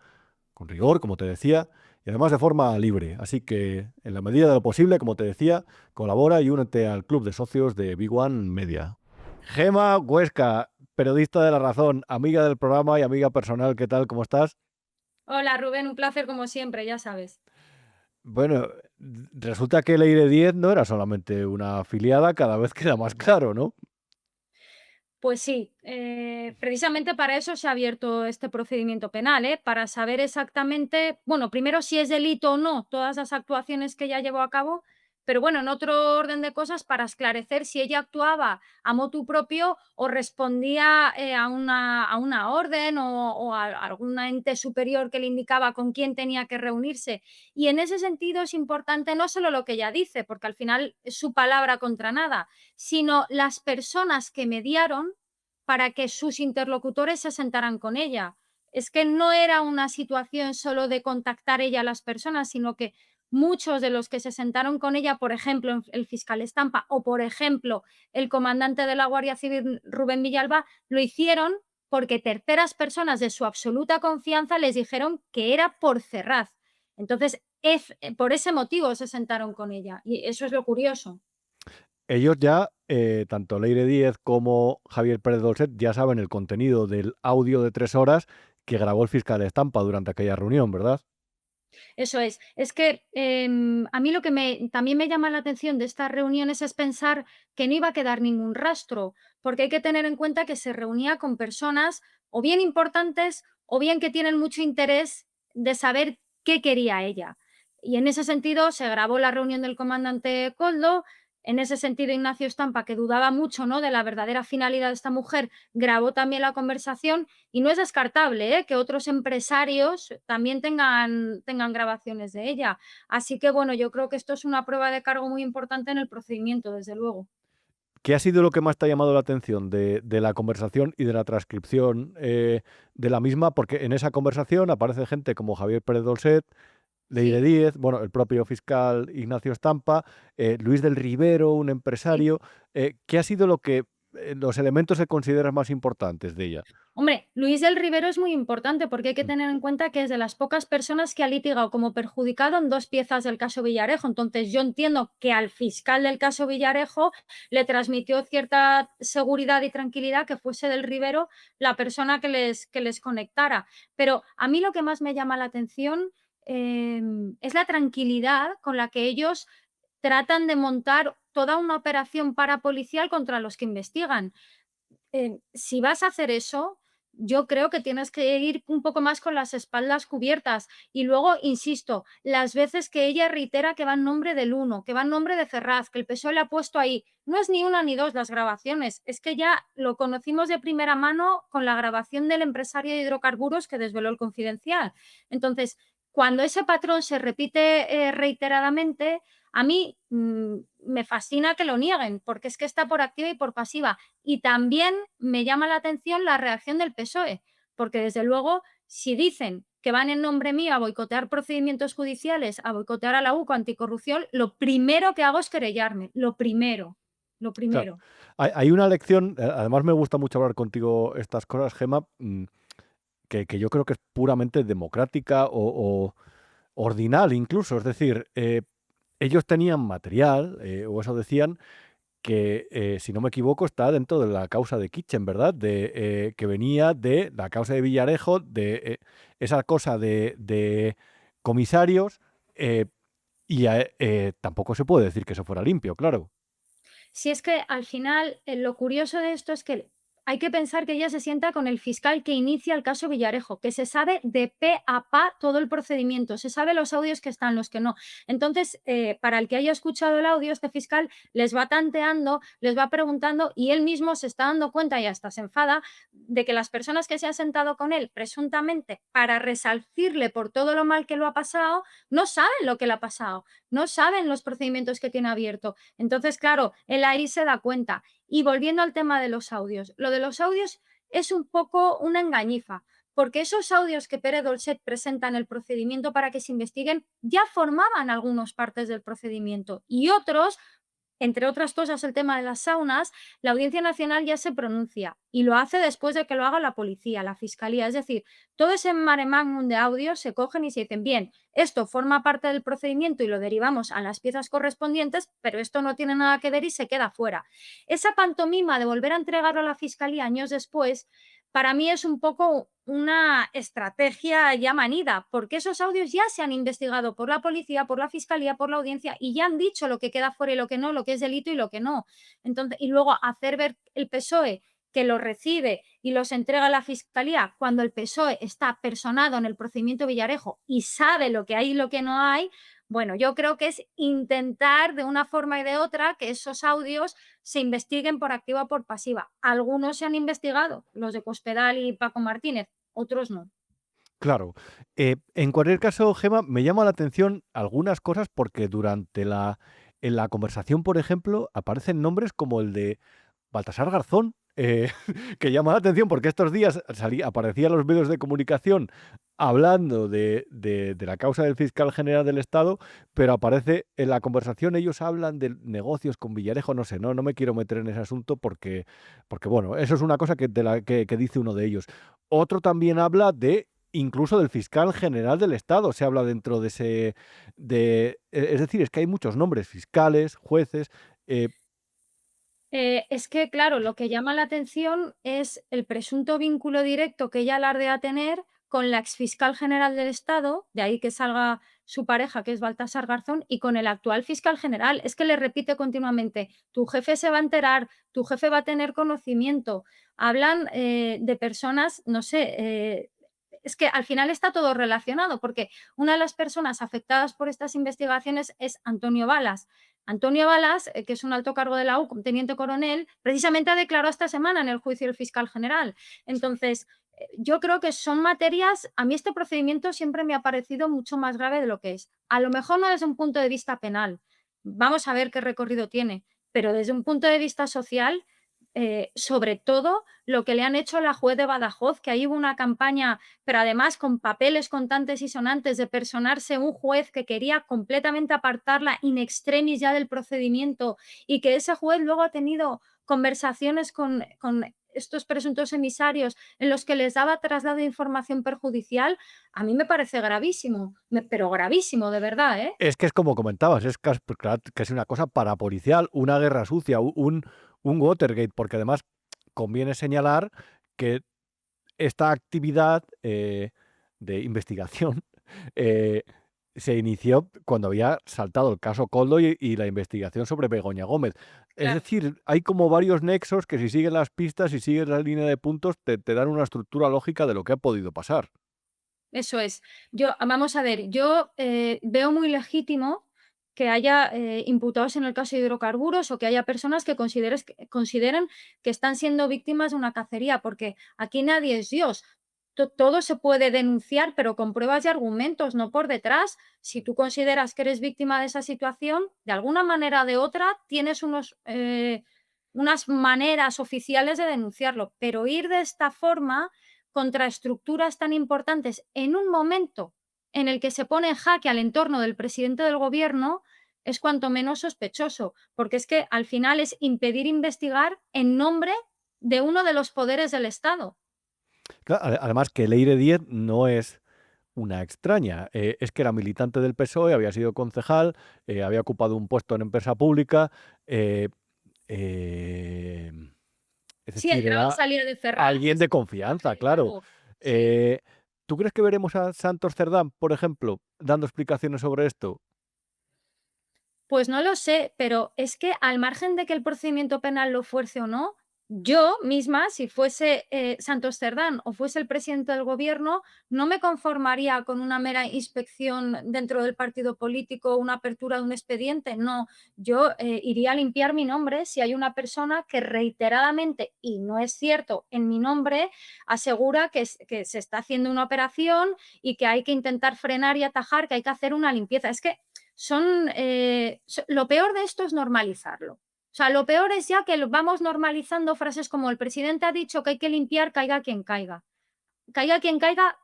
S1: con rigor, como te decía, y además de forma libre. Así que, en la medida de lo posible, como te decía, colabora y únete al club de socios de Big One Media. Gema Huesca, periodista de La Razón, amiga del programa y amiga personal, ¿qué tal? ¿Cómo estás?
S8: Hola Rubén, un placer como siempre, ya sabes.
S1: Bueno, resulta que Leire 10 no era solamente una afiliada, cada vez queda más claro, ¿no?
S8: Pues sí, precisamente para eso se ha abierto este procedimiento penal, para saber exactamente, bueno, primero si es delito o no todas las actuaciones que ella llevó a cabo, pero bueno, en otro orden de cosas para esclarecer si ella actuaba a motu propio o respondía a una orden o a algún ente superior que le indicaba con quién tenía que reunirse. Y en ese sentido es importante no solo lo que ella dice, porque al final es su palabra contra nada, sino las personas que mediaron para que sus interlocutores se sentaran con ella. Es que no era una situación solo de contactar ella a las personas, sino que muchos de los que se sentaron con ella, por ejemplo, el fiscal Estampa o, por ejemplo, el comandante de la Guardia Civil, Rubén Villalba, lo hicieron porque terceras personas de su absoluta confianza les dijeron que era por Ferraz. Entonces, por ese motivo se sentaron con ella. Y eso es lo curioso.
S1: Ellos ya, tanto Leire 10 como Javier Pérez Dolcet, ya saben el contenido del audio de 3 horas que grabó el fiscal Estampa durante aquella reunión, ¿verdad?
S8: Eso es. Es que a mí lo que también me llama la atención de estas reuniones es pensar que no iba a quedar ningún rastro, porque hay que tener en cuenta que se reunía con personas o bien importantes o bien que tienen mucho interés de saber qué quería ella. Y en ese sentido se grabó la reunión del comandante Coldo. En ese sentido, Ignacio Estampa, que dudaba mucho, ¿no?, de la verdadera finalidad de esta mujer, grabó también la conversación y no es descartable, que otros empresarios también tengan grabaciones de ella. Así que, bueno, yo creo que esto es una prueba de cargo muy importante en el procedimiento, desde luego.
S1: ¿Qué ha sido lo que más te ha llamado la atención de la conversación y de la transcripción de la misma? Porque en esa conversación aparece gente como Javier Pérez Dolcet, Leire
S8: Sí,
S1: 10, bueno, el propio fiscal Ignacio Estampa, Luis del Rivero, un
S8: sí.
S1: empresario. ¿Qué ha sido lo que los elementos que consideras más importantes de ella?
S8: Hombre, Luis del Rivero es muy importante porque hay que
S1: Mm.
S8: tener en cuenta que es de las pocas personas que ha litigado como perjudicado en dos piezas del caso Villarejo. Entonces, yo entiendo que al fiscal del caso Villarejo le transmitió cierta seguridad y tranquilidad que fuese del Rivero la persona que les conectara. Pero a mí lo que más me llama la atención es la tranquilidad con la que ellos tratan de montar toda una operación parapolicial contra los que investigan. Si vas a hacer eso, yo creo que tienes que ir un poco más con las espaldas cubiertas. Y luego, insisto, las veces que ella reitera que va en nombre del uno, que va en nombre de Ferraz, que el PSOE le ha puesto ahí, no es ni una ni dos las grabaciones, es que ya lo conocimos de primera mano con la grabación del empresario de hidrocarburos que desveló el Confidencial. Entonces, cuando ese patrón se repite reiteradamente, a mí me fascina que lo nieguen, porque es que está por activa y por pasiva. Y también me llama la atención la reacción del PSOE, porque desde luego, si dicen que van en nombre mío a boicotear procedimientos judiciales, a boicotear a la UCO anticorrupción, lo primero que hago es querellarme, lo primero, lo
S1: Claro.
S8: primero.
S1: Hay una lección, además me gusta mucho hablar contigo estas cosas, Gema, que yo creo que es puramente democrática o ordinal incluso. Es decir, ellos tenían material, o eso decían, que, si no me equivoco, está dentro de la causa de Kitchen, ¿verdad? Que venía de la causa de Villarejo, de esa cosa de comisarios, eh, y tampoco se puede decir que eso fuera limpio, claro.
S8: Si es que al final lo curioso de esto es que hay que pensar que ella se sienta con el fiscal que inicia el caso Villarejo, que se sabe de pe a pa todo el procedimiento, se sabe los audios que están, los que no. Entonces, para el que haya escuchado el audio, este fiscal les va tanteando, les va preguntando y él mismo se está dando cuenta y hasta se enfada de que las personas que se han sentado con él presuntamente para resarcirle por todo lo mal que lo ha pasado, no saben lo que le ha pasado, no saben los procedimientos que tiene abierto. Entonces, claro, él ahí se da cuenta. Y volviendo al tema de los audios, lo de los audios es un poco una engañifa, porque esos audios que Pere Dolcet presenta en el procedimiento para que se investiguen ya formaban algunas partes del procedimiento y otros entre otras cosas, el tema de las saunas, la Audiencia Nacional ya se pronuncia y lo hace después de que lo haga la policía, la fiscalía. Es decir, todo ese mare magnum de audios se cogen y se dicen, bien, esto forma parte del procedimiento y lo derivamos a las piezas correspondientes, pero esto no tiene nada que ver y se queda fuera. Esa pantomima de volver a entregarlo a la fiscalía años después, para mí es un poco una estrategia ya manida, porque esos audios ya se han investigado por la policía, por la fiscalía, por la audiencia y ya han dicho lo que queda fuera y lo que no, lo que es delito y lo que no. Entonces, y luego hacer ver el PSOE que los recibe y los entrega a la fiscalía cuando el PSOE está personado en el procedimiento Villarejo y sabe lo que hay y lo que no hay, bueno, yo creo que es intentar de una forma y de otra que esos audios se investiguen por activa o por pasiva. Algunos se han investigado, los de Cospedal y Paco Martínez, otros no.
S1: Claro. En cualquier caso, Gema, me llama la atención algunas cosas porque en la conversación, por ejemplo, aparecen nombres como el de Baltasar Garzón, que llama la atención porque estos días aparecía en los medios de comunicación hablando de la causa del fiscal general del Estado, pero aparece en la conversación, ellos hablan de negocios con Villarejo, no sé, no me quiero meter en ese asunto porque bueno, eso es una cosa que dice uno de ellos. Otro también habla incluso del fiscal general del Estado, se habla dentro de es decir, es que hay muchos nombres, fiscales, jueces.
S8: Es que, claro, lo que llama la atención es el presunto vínculo directo que ella alardea tener con la exfiscal general del Estado, de ahí que salga su pareja, que es Baltasar Garzón, y con el actual fiscal general. Es que le repite continuamente, tu jefe se va a enterar, tu jefe va a tener conocimiento. Hablan de personas, no sé, es que al final está todo relacionado, porque una de las personas afectadas por estas investigaciones es Antonio Balas. Antonio Balas, que es un alto cargo de la U, como teniente coronel, precisamente ha declarado esta semana en el juicio del fiscal general. Entonces, yo creo que son materias, a mí este procedimiento siempre me ha parecido mucho más grave de lo que es. A lo mejor no desde un punto de vista penal, vamos a ver qué recorrido tiene, pero desde un punto de vista social, sobre todo lo que le han hecho a la juez de Badajoz, que ahí hubo una campaña, pero además con papeles contantes y sonantes de personarse un juez que quería completamente apartarla in extremis ya del procedimiento y que ese juez luego ha tenido conversaciones con estos presuntos emisarios en los que les daba traslado de información perjudicial, a mí me parece gravísimo, pero gravísimo, de verdad, ¿eh?
S1: Es que es como comentabas, es casi una cosa parapolicial, una guerra sucia, un Watergate, porque además conviene señalar que esta actividad de investigación eh, se inició cuando había saltado el caso Koldo y la investigación sobre Begoña Gómez. Es
S8: Claro.
S1: decir, hay como varios nexos que si sigues las pistas, si sigues la línea de puntos, te dan una estructura lógica de lo que ha podido pasar.
S8: Eso es. Vamos a ver, yo veo muy legítimo que haya imputados en el caso de hidrocarburos o que haya personas que consideren que están siendo víctimas de una cacería, porque aquí nadie es Dios. Todo se puede denunciar, pero con pruebas y argumentos, no por detrás. Si tú consideras que eres víctima de esa situación, de alguna manera o de otra, tienes unas maneras oficiales de denunciarlo, pero ir de esta forma contra estructuras tan importantes en un momento en el que se pone en jaque al entorno del presidente del gobierno es cuanto menos sospechoso, porque es que al final es impedir investigar en nombre de uno de los poderes del Estado.
S1: Además que Leire Díez no es una extraña, es que era militante del PSOE, había sido concejal, había ocupado un puesto en empresa pública, eh, eh, es
S8: Sí,
S1: decir,
S8: entraba y
S1: era
S8: salía de Ferraz.
S1: alguien de confianza, claro.
S8: Claro, sí.
S1: Eh, ¿Tú crees que veremos a Santos Cerdán, por ejemplo, dando explicaciones sobre esto?
S8: Pues no lo sé, pero es que al margen de que el procedimiento penal lo fuerce o no, yo misma, si fuese Santos Cerdán o fuese el presidente del gobierno, no me conformaría con una mera inspección dentro del partido político, una apertura de un expediente. No, yo iría a limpiar mi nombre si hay una persona que reiteradamente, y no es cierto, en mi nombre asegura que se está haciendo una operación y que hay que intentar frenar y atajar, que hay que hacer una limpieza. Es que lo peor de esto es normalizarlo. O sea, lo peor es ya que vamos normalizando frases como el presidente ha dicho que hay que limpiar, caiga quien caiga. Caiga quien caiga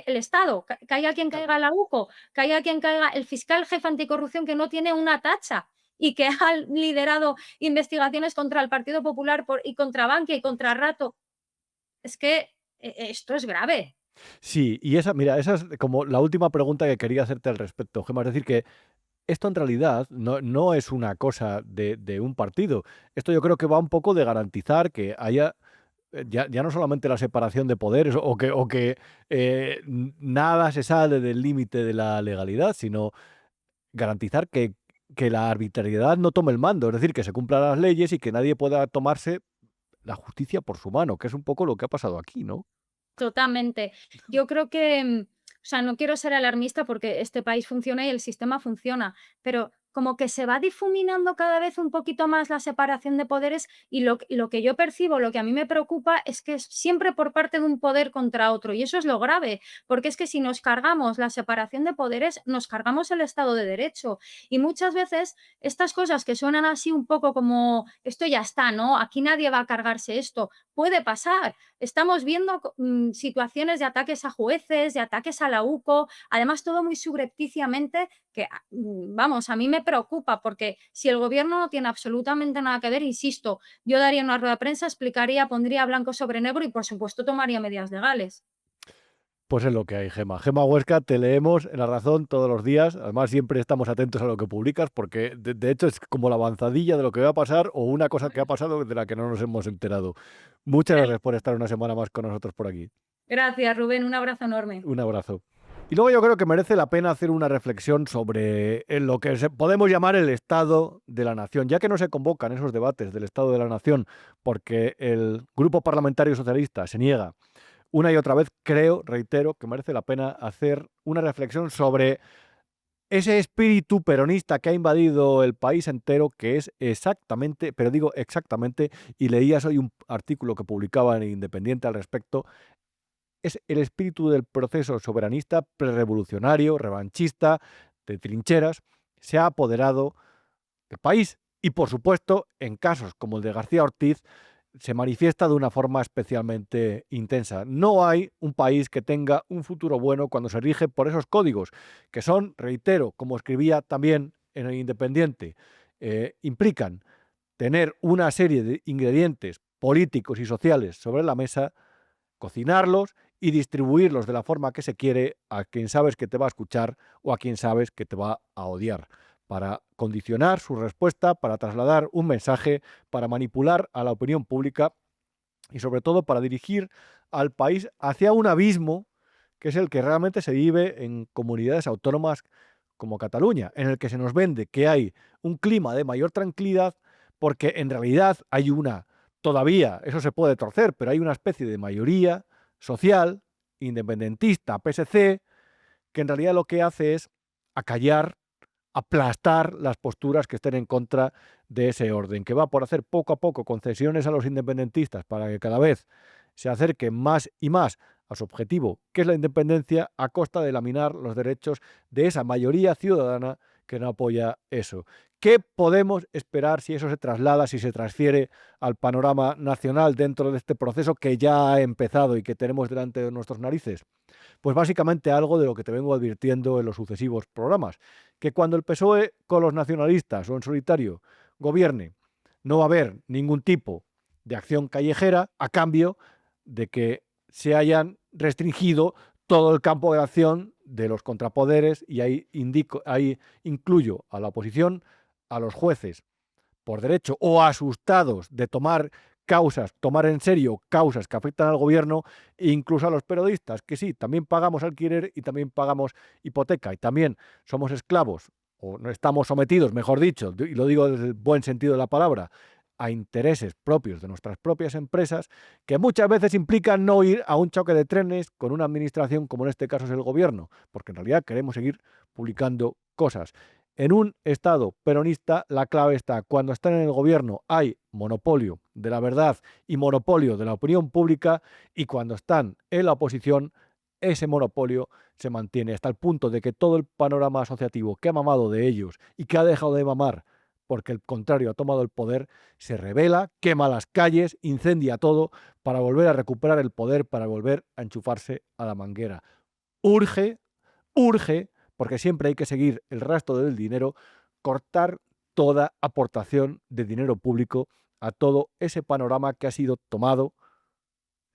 S8: el Estado, caiga quien caiga la UCO, caiga quien caiga el fiscal jefe anticorrupción que no tiene una tacha y que ha liderado investigaciones contra el Partido Popular y contra Bankia y contra Rato. Es que esto es grave.
S1: Sí, y mira, esa es como la última pregunta que quería hacerte al respecto, Gemma. Es decir, que esto en realidad no es una cosa de un partido. Esto yo creo que va un poco de garantizar que haya ya no solamente la separación de poderes o que nada se sale del límite de la legalidad, sino garantizar que la arbitrariedad no tome el mando, es decir, que se cumplan las leyes y que nadie pueda tomarse la justicia por su mano, que es un poco lo que ha pasado aquí, ¿no?
S8: Totalmente. Yo creo que, o sea, no quiero ser alarmista porque este país funciona y el sistema funciona, pero como que se va difuminando cada vez un poquito más la separación de poderes y lo que yo percibo, lo que a mí me preocupa es que es siempre por parte de un poder contra otro y eso es lo grave, porque es que si nos cargamos la separación de poderes, nos cargamos el Estado de Derecho y muchas veces estas cosas que suenan así un poco como esto ya está, ¿no? Aquí nadie va a cargarse esto, puede pasar. Estamos viendo situaciones de ataques a jueces, de ataques a la UCO, además todo muy subrepticiamente, que vamos, a mí me preocupa porque si el gobierno no tiene absolutamente nada que ver, insisto, yo daría una rueda de prensa, explicaría, pondría blanco sobre negro y por supuesto tomaría medidas legales.
S1: Pues es lo que hay, Gemma. Gemma Huesca, te leemos en La Razón todos los días. Además, siempre estamos atentos a lo que publicas porque, de hecho, es como la avanzadilla de lo que va a pasar o una cosa que ha pasado de la que no nos hemos enterado. Muchas gracias por estar una semana más con nosotros por aquí.
S8: Gracias, Rubén, un abrazo enorme.
S1: Un abrazo. Y luego yo creo que merece la pena hacer una reflexión sobre lo que podemos llamar el Estado de la Nación, ya que no se convocan esos debates del Estado de la Nación porque el Grupo Parlamentario Socialista se niega una y otra vez. Reitero, que merece la pena hacer una reflexión sobre ese espíritu peronista que ha invadido el país entero, que es exactamente, pero digo exactamente, y leías hoy un artículo que publicaba en Independiente al respecto, es el espíritu del proceso soberanista, prerevolucionario, revanchista, de trincheras, se ha apoderado del país y, por supuesto, en casos como el de García Ortiz, se manifiesta de una forma especialmente intensa. No hay un país que tenga un futuro bueno cuando se rige por esos códigos, que son, reitero, como escribía también en el Independiente, implican tener una serie de ingredientes políticos y sociales sobre la mesa, cocinarlos y distribuirlos de la forma que se quiere a quien sabes que te va a escuchar o a quien sabes que te va a odiar, para condicionar su respuesta, para trasladar un mensaje, para manipular a la opinión pública y sobre todo para dirigir al país hacia un abismo que es el que realmente se vive en comunidades autónomas como Cataluña, en el que se nos vende que hay un clima de mayor tranquilidad porque en realidad hay todavía, eso se puede torcer, pero hay una especie de mayoría social, independentista, PSC, que en realidad lo que hace es acallar, aplastar las posturas que estén en contra de ese orden, que va por hacer poco a poco concesiones a los independentistas para que cada vez se acerquen más y más a su objetivo, que es la independencia, a costa de laminar los derechos de esa mayoría ciudadana que no apoya eso. ¿Qué podemos esperar si eso se traslada, si se transfiere al panorama nacional dentro de este proceso que ya ha empezado y que tenemos delante de nuestras narices? Pues básicamente algo de lo que te vengo advirtiendo en los sucesivos programas, que cuando el PSOE con los nacionalistas o en solitario gobierne, no va a haber ningún tipo de acción callejera a cambio de que se hayan restringido todo el campo de acción de los contrapoderes, y ahí incluyo a la oposición, a los jueces por derecho o asustados de tomar en serio causas que afectan al gobierno, e incluso a los periodistas, que sí, también pagamos alquiler y también pagamos hipoteca y también somos esclavos, o no estamos sometidos, mejor dicho, y lo digo desde el buen sentido de la palabra, a intereses propios de nuestras propias empresas, que muchas veces implican no ir a un choque de trenes con una administración como en este caso es el gobierno, porque en realidad queremos seguir publicando cosas. En un Estado peronista la clave está, cuando están en el gobierno hay monopolio de la verdad y monopolio de la opinión pública, y cuando están en la oposición ese monopolio se mantiene hasta el punto de que todo el panorama asociativo que ha mamado de ellos y que ha dejado de mamar porque el contrario ha tomado el poder, se rebela, quema las calles, incendia todo para volver a recuperar el poder, para volver a enchufarse a la manguera. Urge, porque siempre hay que seguir el rastro del dinero, cortar toda aportación de dinero público a todo ese panorama que ha sido tomado,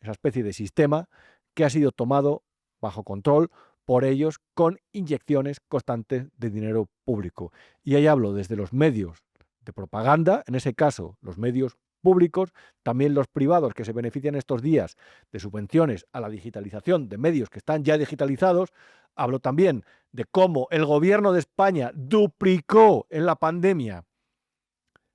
S1: esa especie de sistema que ha sido tomado bajo control por ellos con inyecciones constantes de dinero público. Y ahí hablo desde los medios de propaganda, en ese caso los medios públicos, también los privados que se benefician estos días de subvenciones a la digitalización de medios que están ya digitalizados. Hablo también de cómo el gobierno de España duplicó en la pandemia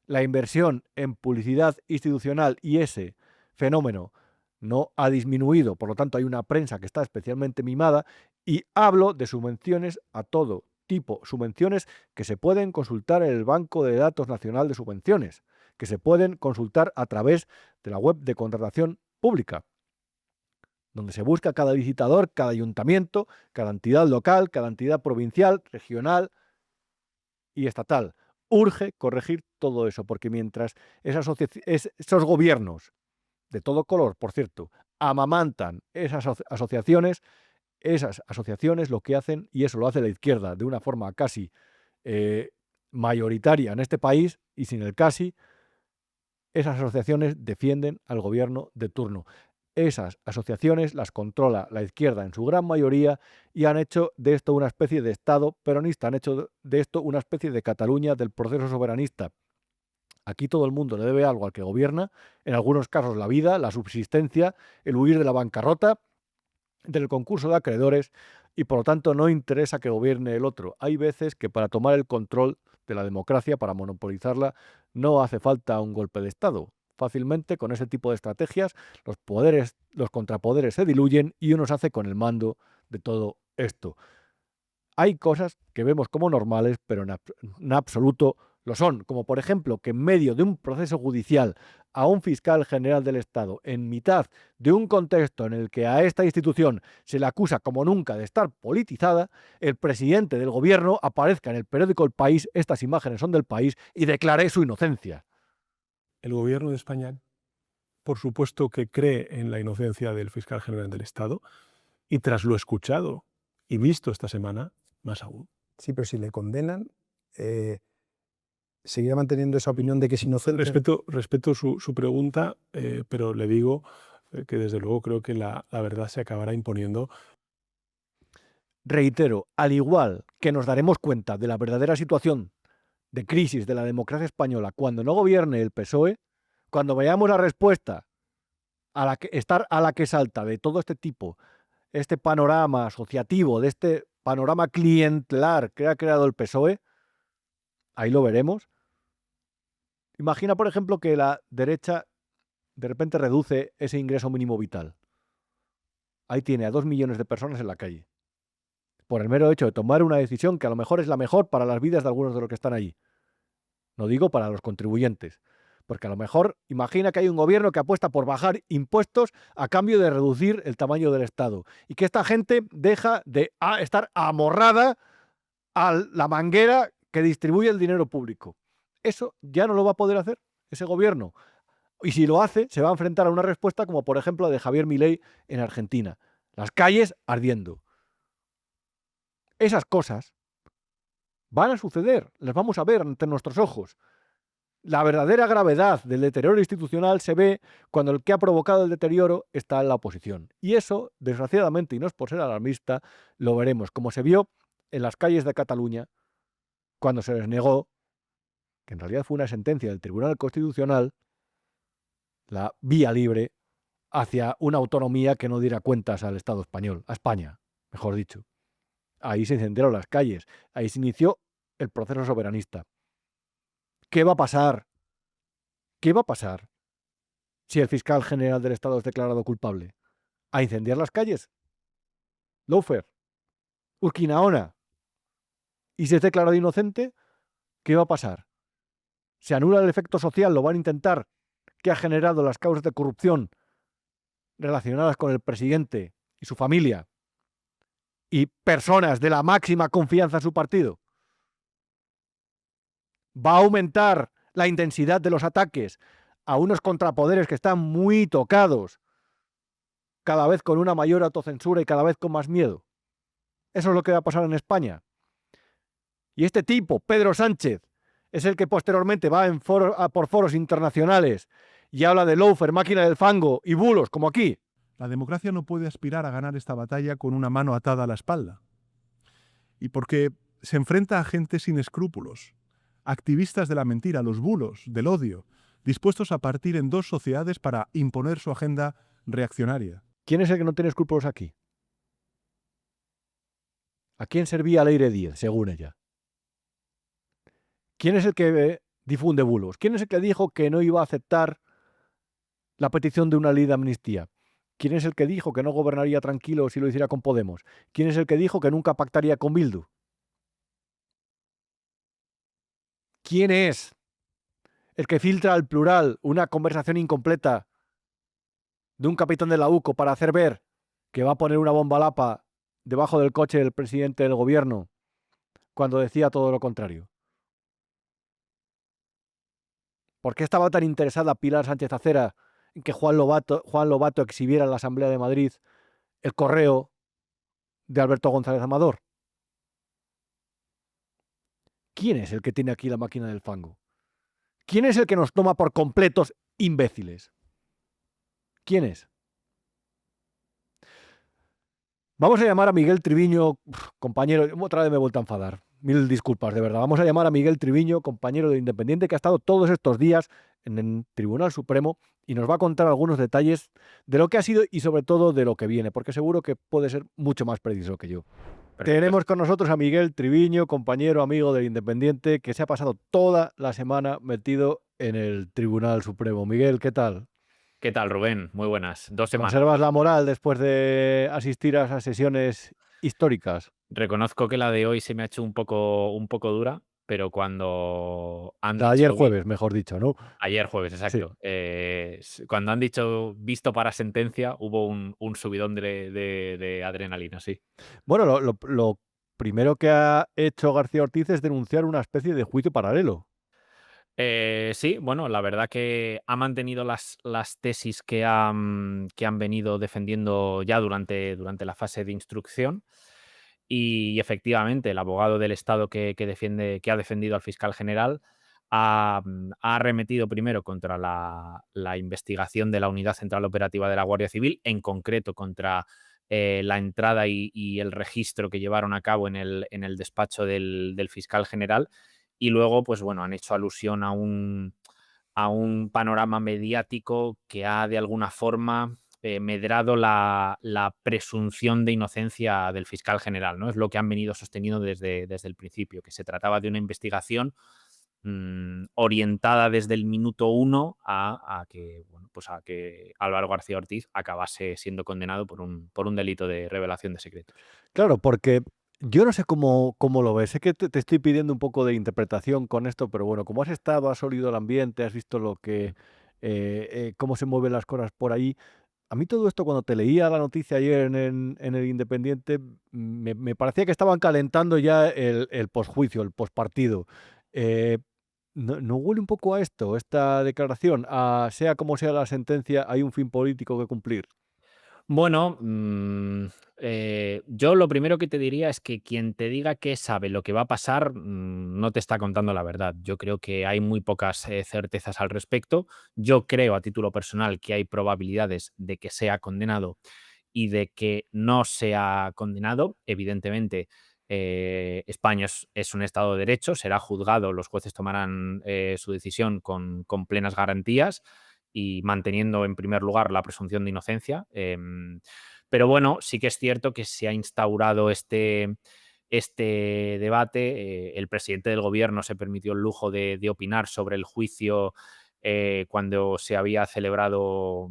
S1: la inversión en publicidad institucional y ese fenómeno no ha disminuido, por lo tanto hay una prensa que está especialmente mimada, y hablo de subvenciones a todo tipo, subvenciones que se pueden consultar en el Banco de Datos Nacional de Subvenciones, que se pueden consultar a través de la web de contratación pública, donde se busca cada licitador, cada ayuntamiento, cada entidad local, cada entidad provincial, regional y estatal. Urge corregir todo eso, porque mientras esos gobiernos, de todo color, por cierto, amamantan esas asociaciones lo que hacen, y eso lo hace la izquierda de una forma casi mayoritaria en este país, y sin el casi, esas asociaciones defienden al gobierno de turno. Esas asociaciones las controla la izquierda en su gran mayoría y han hecho de esto una especie de Estado peronista, han hecho de esto una especie de Cataluña del proceso soberanista. Aquí todo el mundo le debe algo al que gobierna, en algunos casos la vida, la subsistencia, el huir de la bancarrota, del concurso de acreedores, y por lo tanto no interesa que gobierne el otro. Hay veces que para tomar el control de la democracia, para monopolizarla, no hace falta un golpe de Estado. Fácilmente, con ese tipo de estrategias, los contrapoderes se diluyen y uno se hace con el mando de todo esto. Hay cosas que vemos como normales, pero en absoluto lo son, como por ejemplo que en medio de un proceso judicial a un fiscal general del Estado, en mitad de un contexto en el que a esta institución se le acusa como nunca de estar politizada, el presidente del gobierno aparezca en el periódico El País, estas imágenes son del País, y declare su inocencia.
S9: El gobierno de España, por supuesto que cree en la inocencia del fiscal general del Estado, y tras lo escuchado y visto esta semana, más aún.
S10: Sí, pero si le condenan, ¿seguirá manteniendo esa opinión de que es inocente?
S9: Respeto su pregunta, pero le digo que desde luego creo que la verdad se acabará imponiendo.
S1: Reitero, al igual que nos daremos cuenta de la verdadera situación de crisis de la democracia española cuando no gobierne el PSOE, cuando veamos la respuesta a la que salta de todo este tipo, este panorama asociativo, de este panorama clientelar que ha creado el PSOE, ahí lo veremos. Imagina, por ejemplo, que la derecha de repente reduce ese ingreso mínimo vital. Ahí tiene a 2 millones de personas en la calle, por el mero hecho de tomar una decisión que a lo mejor es la mejor para las vidas de algunos de los que están allí. No digo para los contribuyentes, porque a lo mejor imagina que hay un gobierno que apuesta por bajar impuestos a cambio de reducir el tamaño del Estado y que esta gente deja de estar amorrada a la manguera que distribuye el dinero público. Eso ya no lo va a poder hacer ese gobierno. Y si lo hace, se va a enfrentar a una respuesta como por ejemplo la de Javier Milei en Argentina. Las calles ardiendo. Esas cosas van a suceder, las vamos a ver ante nuestros ojos. La verdadera gravedad del deterioro institucional se ve cuando el que ha provocado el deterioro está en la oposición. Y eso, desgraciadamente, y no es por ser alarmista, lo veremos, como se vio en las calles de Cataluña, cuando se les negó, que en realidad fue una sentencia del Tribunal Constitucional, la vía libre hacia una autonomía que no diera cuentas al Estado español, a España, mejor dicho. Ahí se incendiaron las calles, ahí se inició el proceso soberanista. ¿Qué va a pasar? ¿Qué va a pasar si el fiscal general del Estado es declarado culpable? ¿A incendiar las calles? Lawfare, Urquinaona. ¿Y si es declarado inocente? ¿Qué va a pasar? ¿Se anula el efecto social? ¿Lo van a intentar? ¿Qué ha generado las causas de corrupción relacionadas con el presidente y su familia y personas de la máxima confianza en su partido? ¿Va a aumentar la intensidad de los ataques a unos contrapoderes que están muy tocados, cada vez con una mayor autocensura y cada vez con más miedo? Eso es lo que va a pasar en España. Y este tipo, Pedro Sánchez, Es el que posteriormente va por foros internacionales y habla de lawfare, máquina del fango y bulos, como aquí.
S11: La democracia no puede aspirar a ganar esta batalla con una mano atada a la espalda. Y porque se enfrenta a gente sin escrúpulos, activistas de la mentira, los bulos, del odio, dispuestos a partir en dos sociedades para imponer su agenda reaccionaria.
S1: ¿Quién es el que no tiene escrúpulos aquí? ¿A quién servía Leire Díez, según ella? ¿Quién es el que difunde bulos? ¿Quién es el que dijo que no iba a aceptar la petición de una ley de amnistía? ¿Quién es el que dijo que no gobernaría tranquilo si lo hiciera con Podemos? ¿Quién es el que dijo que nunca pactaría con Bildu? ¿Quién es el que filtra al plural una conversación incompleta de un capitán de la UCO para hacer ver que va a poner una bomba lapa debajo del coche del presidente del gobierno cuando decía todo lo contrario? ¿Por qué estaba tan interesada Pilar Sánchez Acera en que Juan Lobato exhibiera en la Asamblea de Madrid el correo de Alberto González Amador? ¿Quién es el que tiene aquí la máquina del fango? ¿Quién es el que nos toma por completos imbéciles? ¿Quién es? Vamos a llamar a Miguel Triviño, compañero, otra vez me he vuelto a enfadar. Mil disculpas, de verdad. Vamos a llamar a Miguel Triviño, compañero de Independiente, que ha estado todos estos días en el Tribunal Supremo y nos va a contar algunos detalles de lo que ha sido y sobre todo de lo que viene, porque seguro que puede ser mucho más preciso que yo.
S12: Perfecto.
S1: Tenemos con nosotros a Miguel Triviño, compañero, amigo del Independiente, que se ha pasado toda la semana metido en el Tribunal Supremo. Miguel, ¿qué tal?
S12: ¿Qué tal, Rubén? Muy buenas. 2 semanas.
S1: ¿Conservas la moral después de asistir a esas sesiones históricas?
S12: Reconozco que la de hoy se me ha hecho un poco dura, pero cuando han
S1: La de ayer
S12: dicho
S1: jueves, mejor dicho, ¿no?
S12: ayer jueves,
S1: Sí.
S12: exacto. Cuando han dicho visto para sentencia, hubo un subidón de adrenalina, sí.
S1: Bueno, lo primero que ha hecho García Ortiz es denunciar una especie de juicio paralelo.
S12: Sí, bueno, la verdad que ha mantenido las tesis que han venido defendiendo ya durante la fase de instrucción. Y efectivamente, el abogado del Estado que ha defendido al fiscal general ha arremetido primero contra la investigación de la Unidad Central Operativa de la Guardia Civil, en concreto contra la entrada y el registro que llevaron a cabo en el despacho del fiscal general. Y luego, pues bueno, han hecho alusión a un panorama mediático que ha de alguna forma medrado la presunción de inocencia del fiscal general, ¿no? Es lo que han venido sosteniendo desde el principio, que se trataba de una investigación orientada desde el minuto 1 a que Álvaro García Ortiz acabase siendo condenado por un delito de revelación de secretos.
S1: Claro, porque yo no sé cómo lo ves. Sé que te estoy pidiendo un poco de interpretación con esto, pero bueno, como has estado, has olido el ambiente, has visto lo que cómo se mueven las cosas por ahí. A mí todo esto, cuando te leía la noticia ayer en el Independiente, me parecía que estaban calentando ya el posjuicio, el pospartido. ¿No huele un poco a esto, esta declaración? Sea como sea la sentencia, hay un fin político que cumplir.
S12: Bueno, yo lo primero que te diría es que quien te diga que sabe lo que va a pasar, no te está contando la verdad. Yo creo que hay muy pocas certezas al respecto. Yo creo, a título personal, que hay probabilidades de que sea condenado y de que no sea condenado. Evidentemente, España es un Estado de Derecho, será juzgado, los jueces tomarán su decisión con plenas garantías y manteniendo en primer lugar la presunción de inocencia. Pero bueno, sí que es cierto que se ha instaurado este debate. El presidente del gobierno se permitió el lujo de opinar sobre el juicio cuando se había celebrado,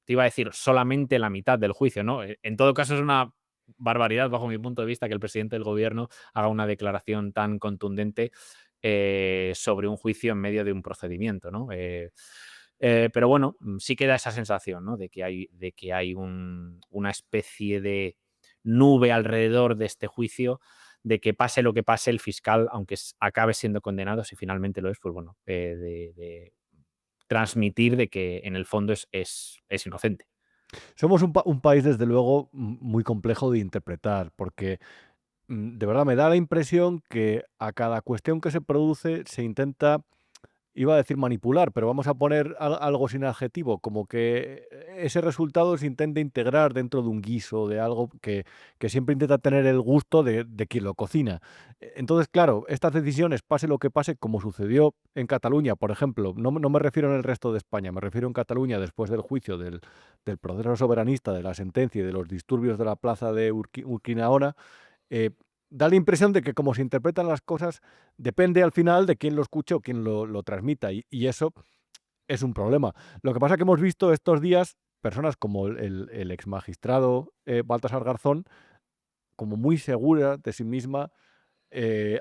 S12: te iba a decir, solamente la mitad del juicio, ¿no? En todo caso, es una barbaridad, bajo mi punto de vista, que el presidente del gobierno haga una declaración tan contundente sobre un juicio en medio de un procedimiento, ¿no? Pero bueno, sí queda esa sensación, ¿no? de que hay una especie de nube alrededor de este juicio, de que pase lo que pase, el fiscal, aunque acabe siendo condenado, si finalmente lo es, pues bueno, de transmitir de que en el fondo es inocente.
S1: Somos un país, desde luego, muy complejo de interpretar, porque de verdad me da la impresión que a cada cuestión que se produce se intenta, iba a decir manipular, pero vamos a poner algo sin adjetivo, como que ese resultado se intenta integrar dentro de un guiso, de algo que siempre intenta tener el gusto de quien lo cocina. Entonces, claro, estas decisiones, pase lo que pase, como sucedió en Cataluña, por ejemplo, no me refiero en el resto de España, me refiero en Cataluña después del juicio del proceso soberanista, de la sentencia y de los disturbios de la plaza de Urquinaona, eh, da la impresión de que como se interpretan las cosas depende al final de quién lo escuche o quién lo transmita, y eso es un problema. Lo que pasa es que hemos visto estos días personas como el ex magistrado Baltasar Garzón, como muy segura de sí misma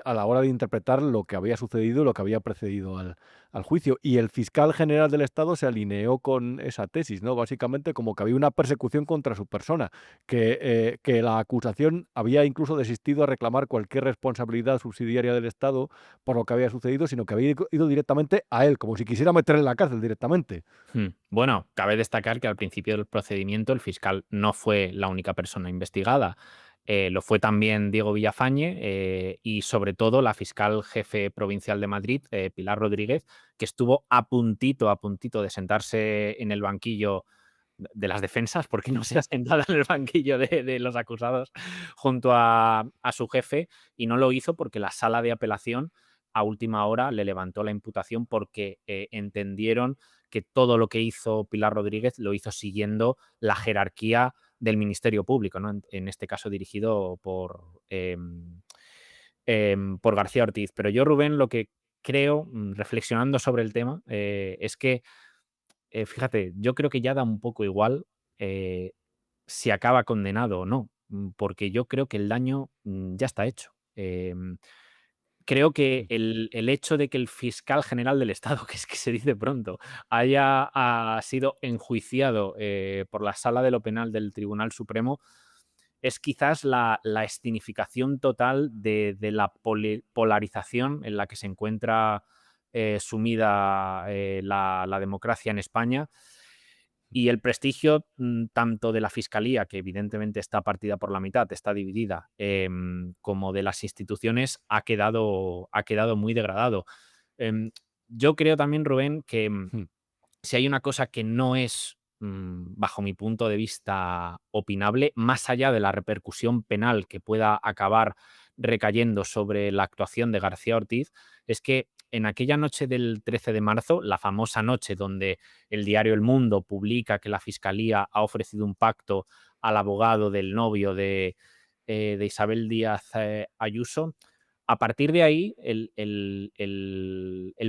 S1: a la hora de interpretar lo que había sucedido, lo que había precedido al juicio. Y el fiscal general del Estado se alineó con esa tesis, ¿no? Básicamente como que había una persecución contra su persona, que la acusación había incluso desistido a reclamar cualquier responsabilidad subsidiaria del Estado por lo que había sucedido, sino que había ido directamente a él, como si quisiera meterle en la cárcel directamente.
S12: Bueno, cabe destacar que al principio del procedimiento el fiscal no fue la única persona investigada. Lo fue también Diego Villafañe y sobre todo la fiscal jefe provincial de Madrid, Pilar Rodríguez, que estuvo a puntito de sentarse en el banquillo de las defensas, porque no se ha sentado en el banquillo de los acusados junto a su jefe, y no lo hizo porque la sala de apelación a última hora le levantó la imputación porque entendieron que todo lo que hizo Pilar Rodríguez lo hizo siguiendo la jerarquía del Ministerio Público, ¿no? En este caso dirigido por García Ortiz. Pero yo, Rubén, lo que creo, reflexionando sobre el tema, es que, fíjate, yo creo que ya da un poco igual si acaba condenado o no, porque yo creo que el daño ya está hecho. Creo que el hecho de que el fiscal general del Estado, que es que se dice pronto, haya sido enjuiciado por la Sala de lo Penal del Tribunal Supremo es quizás la escenificación total de la polarización en la que se encuentra sumida la democracia en España, y el prestigio tanto de la Fiscalía, que evidentemente está partida por la mitad, está dividida, como de las instituciones ha quedado muy degradado. Yo creo también, Rubén, que si hay una cosa que no es, bajo mi punto de vista, opinable, más allá de la repercusión penal que pueda acabar recayendo sobre la actuación de García Ortiz, es que en aquella noche del 13 de marzo, la famosa noche donde el diario El Mundo publica que la Fiscalía ha ofrecido un pacto al abogado del novio de Isabel Díaz Ayuso, a partir de ahí el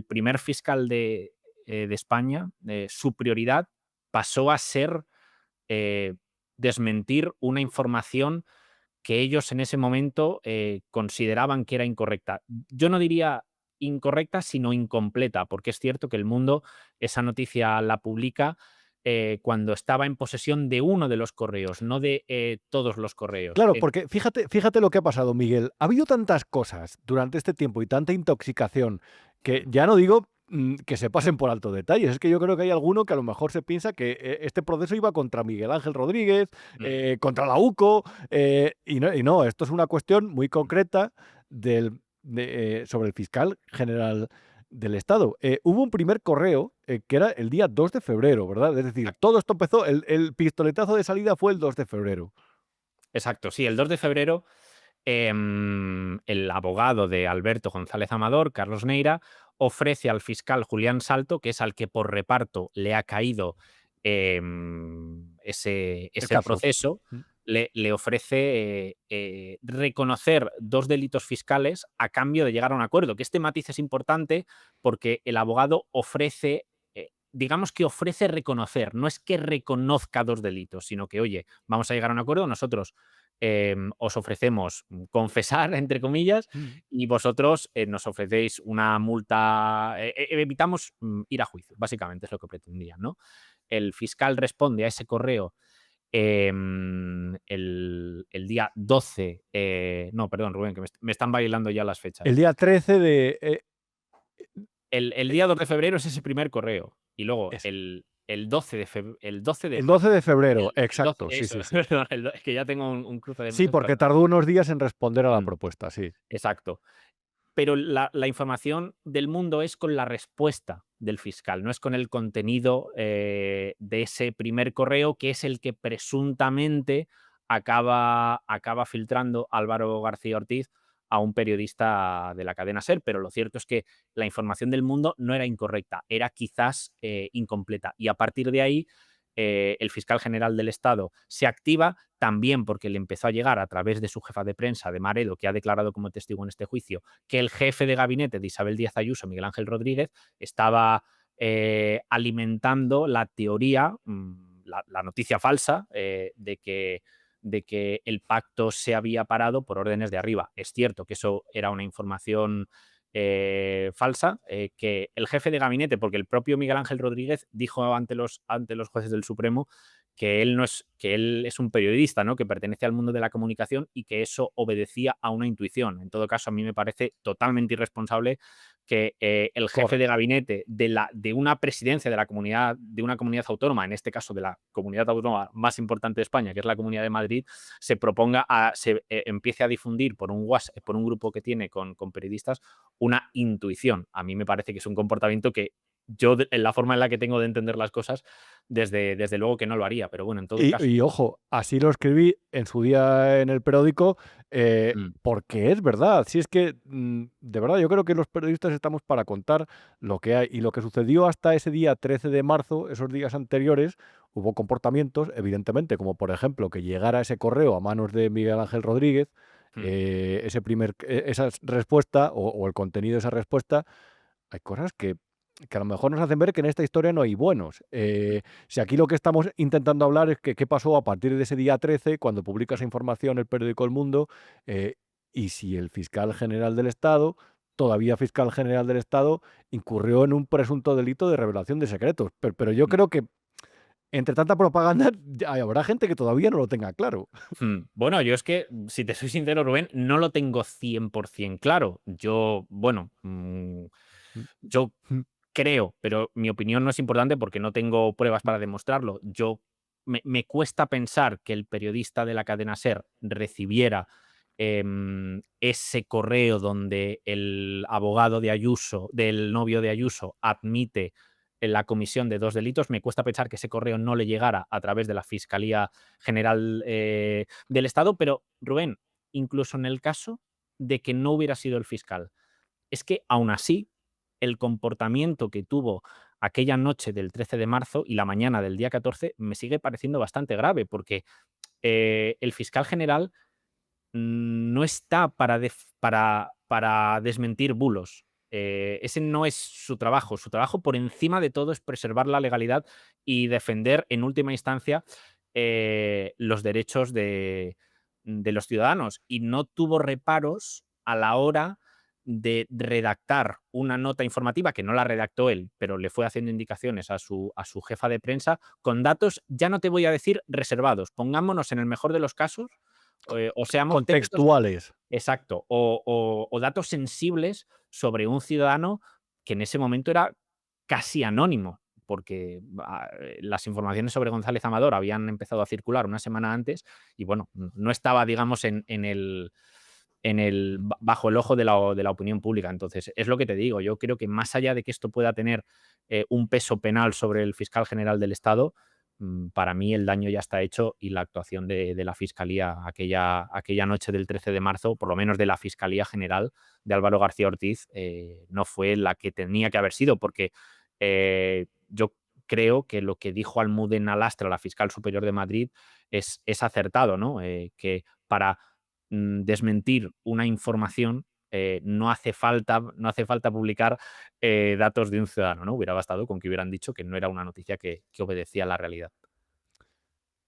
S12: primer fiscal de España, su prioridad pasó a ser desmentir una información que ellos en ese momento consideraban que era incorrecta. Yo no diría incorrecta, sino incompleta, porque es cierto que El Mundo esa noticia la publica cuando estaba en posesión de uno de los correos, no de todos los correos.
S1: Claro, porque fíjate lo que ha pasado, Miguel. Ha habido tantas cosas durante este tiempo y tanta intoxicación que ya no digo que se pasen por alto detalles. Es que yo creo que hay alguno que a lo mejor se piensa que este proceso iba contra Miguel Ángel Rodríguez, contra la UCO, y no, esto es una cuestión muy concreta sobre el fiscal general del Estado. Hubo un primer correo que era el día 2 de febrero, ¿verdad? Es decir, todo esto empezó, el pistoletazo de salida fue el 2 de febrero.
S12: Exacto, sí, el 2 de febrero el abogado de Alberto González Amador, Carlos Neira, ofrece al fiscal Julián Salto, que es al que por reparto le ha caído ese proceso, le ofrece reconocer 2 delitos fiscales a cambio de llegar a un acuerdo. Que este matiz es importante porque el abogado ofrece, digamos que ofrece reconocer, no es que reconozca 2 delitos, sino que, oye, vamos a llegar a un acuerdo, nosotros os ofrecemos confesar, entre comillas, y vosotros nos ofrecéis una multa, evitamos ir a juicio, básicamente es lo que pretendían, ¿no? El fiscal responde a ese correo el día 12, no, perdón, Rubén, que me están bailando ya las fechas.
S1: El día 13 de...
S12: El día 2 de febrero es ese primer correo, y luego el 12 de el 12 de
S1: El 12 de febrero,
S12: el 12
S1: exacto, sí,
S12: eso,
S1: sí, sí.
S12: perdón, es que ya tengo un cruce de
S1: Sí,
S12: meses,
S1: porque
S12: pero
S1: tardó unos días en responder a la
S12: mm,
S1: propuesta, sí.
S12: exacto. Pero la información del Mundo es con la respuesta del fiscal, no es con el contenido de ese primer correo, que es el que presuntamente acaba filtrando Álvaro García Ortiz a un periodista de la cadena SER, pero lo cierto es que la información del Mundo no era incorrecta, era quizás incompleta. Y a partir de ahí, el fiscal general del Estado se activa también porque le empezó a llegar a través de su jefa de prensa, de Maredo, que ha declarado como testigo en este juicio, que el jefe de gabinete de Isabel Díaz Ayuso, Miguel Ángel Rodríguez, estaba alimentando la teoría, la noticia falsa de que el pacto se había parado por órdenes de arriba. Es cierto que eso era una información falsa, que el jefe de gabinete, porque el propio Miguel Ángel Rodríguez dijo ante los jueces del Supremo que él es un periodista, ¿no? Que pertenece al mundo de la comunicación y que eso obedecía a una intuición. En todo caso, a mí me parece totalmente irresponsable que el jefe de gabinete de una presidencia de una comunidad autónoma, en este caso de la comunidad autónoma más importante de España, que es la Comunidad de Madrid, se proponga empiece a difundir por un WhatsApp, por un grupo que tiene con periodistas, una intuición. A mí me parece que es un comportamiento que yo, en la forma en la que tengo de entender las cosas, desde luego que no lo haría, pero bueno, en todo caso.
S1: Y ojo, así lo escribí en su día en el periódico, porque es verdad. Si es que, de verdad, yo creo que los periodistas estamos para contar lo que hay. Y lo que sucedió hasta ese día 13 de marzo, esos días anteriores, hubo comportamientos, evidentemente, como por ejemplo que llegara ese correo a manos de Miguel Ángel Rodríguez, esa respuesta o el contenido de esa respuesta. Hay cosas que a lo mejor nos hacen ver que en esta historia no hay buenos. Si aquí lo que estamos intentando hablar es que qué pasó a partir de ese día 13, cuando publica esa información el periódico El Mundo, y si el fiscal general del Estado, todavía fiscal general del Estado, incurrió en un presunto delito de revelación de secretos. Pero yo creo que entre tanta propaganda habrá gente que todavía no lo tenga claro.
S12: Bueno, yo es que, si te soy sincero, Rubén, no lo tengo 100% claro. Yo, bueno, yo creo, pero mi opinión no es importante porque no tengo pruebas para demostrarlo. Me cuesta pensar que el periodista de la cadena SER recibiera ese correo donde el abogado de Ayuso, del novio de Ayuso, admite en la comisión de 2 delitos. Me cuesta pensar que ese correo no le llegara a través de la Fiscalía General del Estado, pero Rubén, incluso en el caso de que no hubiera sido el fiscal, es que aún así el comportamiento que tuvo aquella noche del 13 de marzo y la mañana del día 14 me sigue pareciendo bastante grave, porque el fiscal general no está para desmentir bulos. Ese no es su trabajo. Su trabajo, por encima de todo, es preservar la legalidad y defender, en última instancia, los derechos de los ciudadanos. Y no tuvo reparos a la hora de redactar una nota informativa, que no la redactó él, pero le fue haciendo indicaciones a su jefa de prensa, con datos, ya no te voy a decir reservados, pongámonos en el mejor de los casos, o seamos
S1: Contextuales.
S12: Exacto, o datos sensibles sobre un ciudadano que en ese momento era casi anónimo, porque las informaciones sobre González Amador habían empezado a circular una semana antes y, bueno, no estaba, digamos, bajo el ojo de la opinión pública. Entonces, es lo que te digo, yo creo que más allá de que esto pueda tener un peso penal sobre el fiscal general del Estado, para mí el daño ya está hecho y la actuación de la Fiscalía aquella noche del 13 de marzo, por lo menos de la Fiscalía General de Álvaro García Ortiz, no fue la que tenía que haber sido, porque yo creo que lo que dijo Almudena Lastra, la fiscal superior de Madrid, es acertado, ¿no? Que para desmentir una información no hace falta publicar datos de un ciudadano, ¿no? Hubiera bastado con que hubieran dicho que no era una noticia que obedecía a la realidad.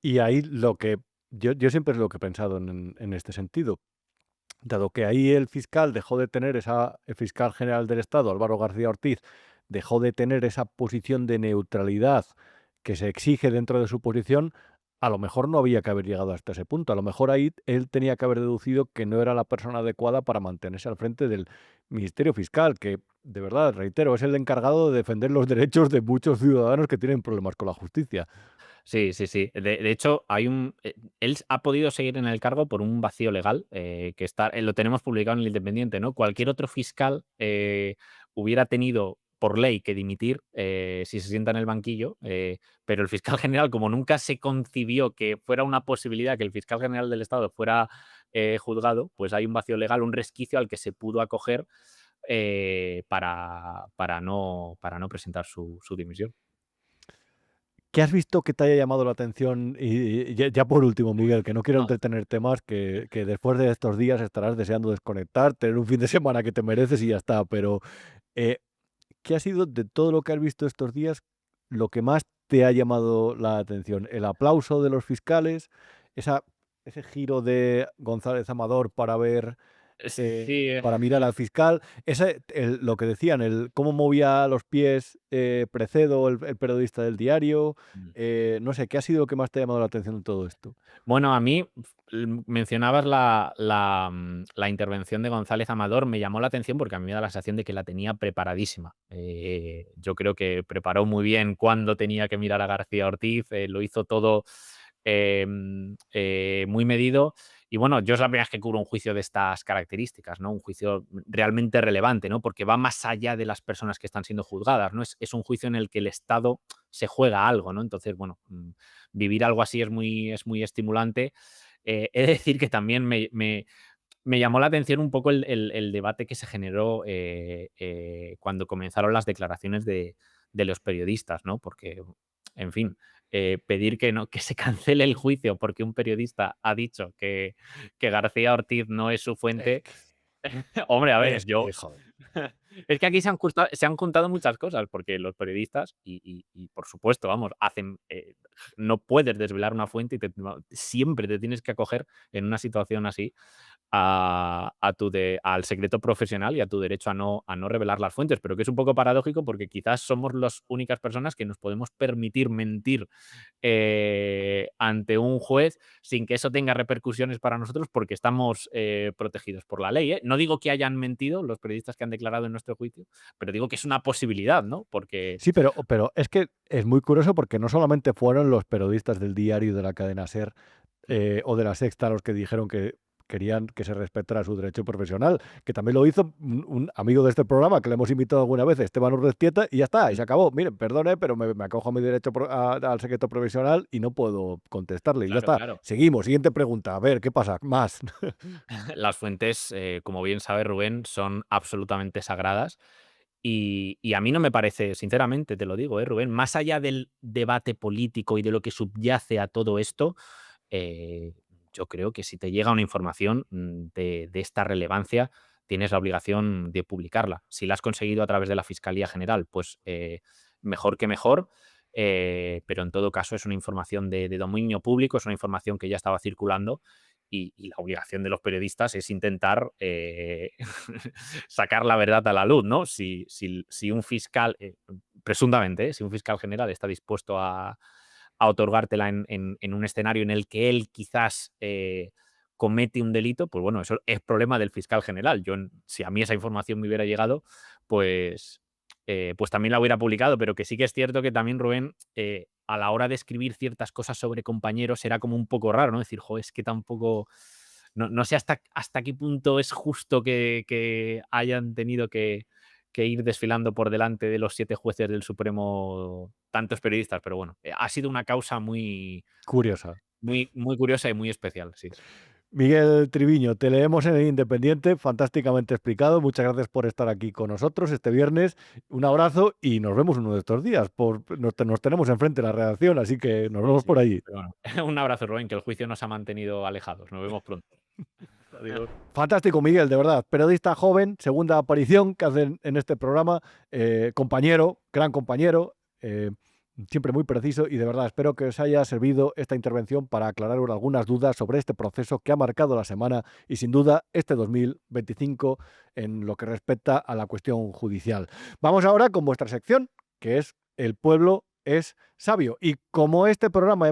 S1: Y ahí lo que yo siempre es lo que he pensado en este sentido. Dado que ahí el fiscal dejó de tener el fiscal general del Estado, Álvaro García Ortiz, dejó de tener esa posición de neutralidad que se exige dentro de su posición, a lo mejor no había que haber llegado hasta ese punto. A lo mejor ahí él tenía que haber deducido que no era la persona adecuada para mantenerse al frente del Ministerio Fiscal, que, de verdad, reitero, es el encargado de defender los derechos de muchos ciudadanos que tienen problemas con la justicia.
S12: Sí, sí, sí. De hecho, él ha podido seguir en el cargo por un vacío legal, que lo tenemos publicado en El Independiente, ¿no? Cualquier otro fiscal hubiera tenido por ley que dimitir si se sienta en el banquillo, pero el fiscal general, como nunca se concibió que fuera una posibilidad que el fiscal general del Estado fuera juzgado, pues hay un vacío legal, un resquicio al que se pudo acoger para no presentar su dimisión.
S1: ¿Qué has visto que te haya llamado la atención? Y ya por último, Miguel, que no quiero entretenerte más, que después de estos días estarás deseando desconectar, tener un fin de semana que te mereces y ya está. Pero, ¿qué ha sido de todo lo que has visto estos días lo que más te ha llamado la atención? ¿El aplauso de los fiscales? ¿Ese giro de González Amador para ver,
S12: Sí,
S1: para mirar al fiscal? Lo que decían, cómo movía los pies Precedo, el periodista del diario. No sé, ¿qué ha sido lo que más te ha llamado la atención de todo esto?
S12: Bueno, a mí mencionabas la intervención de González Amador, me llamó la atención porque a mí me da la sensación de que la tenía preparadísima. Yo creo que preparó muy bien cuando tenía que mirar a García Ortiz, lo hizo todo muy medido. Y bueno, yo es la primera vez que cubro un juicio de estas características, ¿no? Un juicio realmente relevante, ¿no? Porque va más allá de las personas que están siendo juzgadas, ¿no? Es un juicio en el que el Estado se juega algo, ¿no? Entonces, bueno, vivir algo así es muy estimulante. He de decir que también me llamó la atención un poco el debate que se generó cuando comenzaron las declaraciones de los periodistas, ¿no? Porque, en fin, pedir que se cancele el juicio porque un periodista ha dicho que García Ortiz no es su fuente. Hombre, a ver, es que aquí se han juntado muchas cosas, porque los periodistas, y por supuesto, vamos, no puedes desvelar una fuente y siempre te tienes que acoger en una situación así al secreto profesional y a tu derecho a no revelar las fuentes, pero que es un poco paradójico porque quizás somos las únicas personas que nos podemos permitir mentir ante un juez sin que eso tenga repercusiones para nosotros porque estamos protegidos por la ley. No digo que hayan mentido los periodistas que han declarado en nuestro juicio, pero digo que es una posibilidad, ¿no? Porque...
S1: Sí, pero es que es muy curioso porque no solamente fueron los periodistas del diario de la cadena SER o de La Sexta los que dijeron que querían que se respetara su derecho profesional, que también lo hizo un amigo de este programa que le hemos invitado alguna vez, Esteban Urrestieta, y ya está, y se acabó. Miren, perdone, pero me acojo a mi derecho al secreto profesional y no puedo contestarle. Y ya está.
S12: Claro.
S1: Seguimos, siguiente pregunta. A ver, ¿qué pasa? Más.
S12: Las fuentes, como bien sabe Rubén, son absolutamente sagradas. Y a mí no me parece, sinceramente te lo digo, Rubén, más allá del debate político y de lo que subyace a todo esto, yo creo que si te llega una información de esta relevancia, tienes la obligación de publicarla. Si la has conseguido a través de la Fiscalía General, pues mejor que mejor, pero en todo caso es una información de dominio público, es una información que ya estaba circulando. Y la obligación de los periodistas es intentar sacar la verdad a la luz, ¿no? Si un fiscal, presuntamente, si un fiscal general está dispuesto a otorgártela en un escenario en el que él quizás comete un delito, pues bueno, eso es problema del fiscal general. Si a mí esa información me hubiera llegado, pues también la hubiera publicado, pero que sí que es cierto que también, Rubén, a la hora de escribir ciertas cosas sobre compañeros era como un poco raro, ¿no? Decir, jo, es que tampoco... No sé hasta qué punto es justo que hayan tenido que ir desfilando por delante de los 7 jueces del Supremo tantos periodistas, pero bueno, ha sido una causa muy
S1: curiosa.
S12: Muy curiosa y muy especial, sí.
S1: Miguel Triviño, te leemos en El Independiente, fantásticamente explicado. Muchas gracias por estar aquí con nosotros este viernes. Un abrazo y nos vemos uno de estos días. Nos tenemos enfrente la redacción, así que nos vemos por allí.
S12: Bueno, un abrazo, Rubén, que el juicio nos ha mantenido alejados. Nos vemos pronto. Adiós.
S1: Fantástico, Miguel, de verdad. Periodista joven, segunda aparición que hacen en este programa. Compañero, gran compañero. Siempre muy preciso y de verdad espero que os haya servido esta intervención para aclarar algunas dudas sobre este proceso que ha marcado la semana y sin duda este 2025 en lo que respecta a la cuestión judicial. Vamos ahora con vuestra sección, que es El pueblo es sabio. Y como en este programa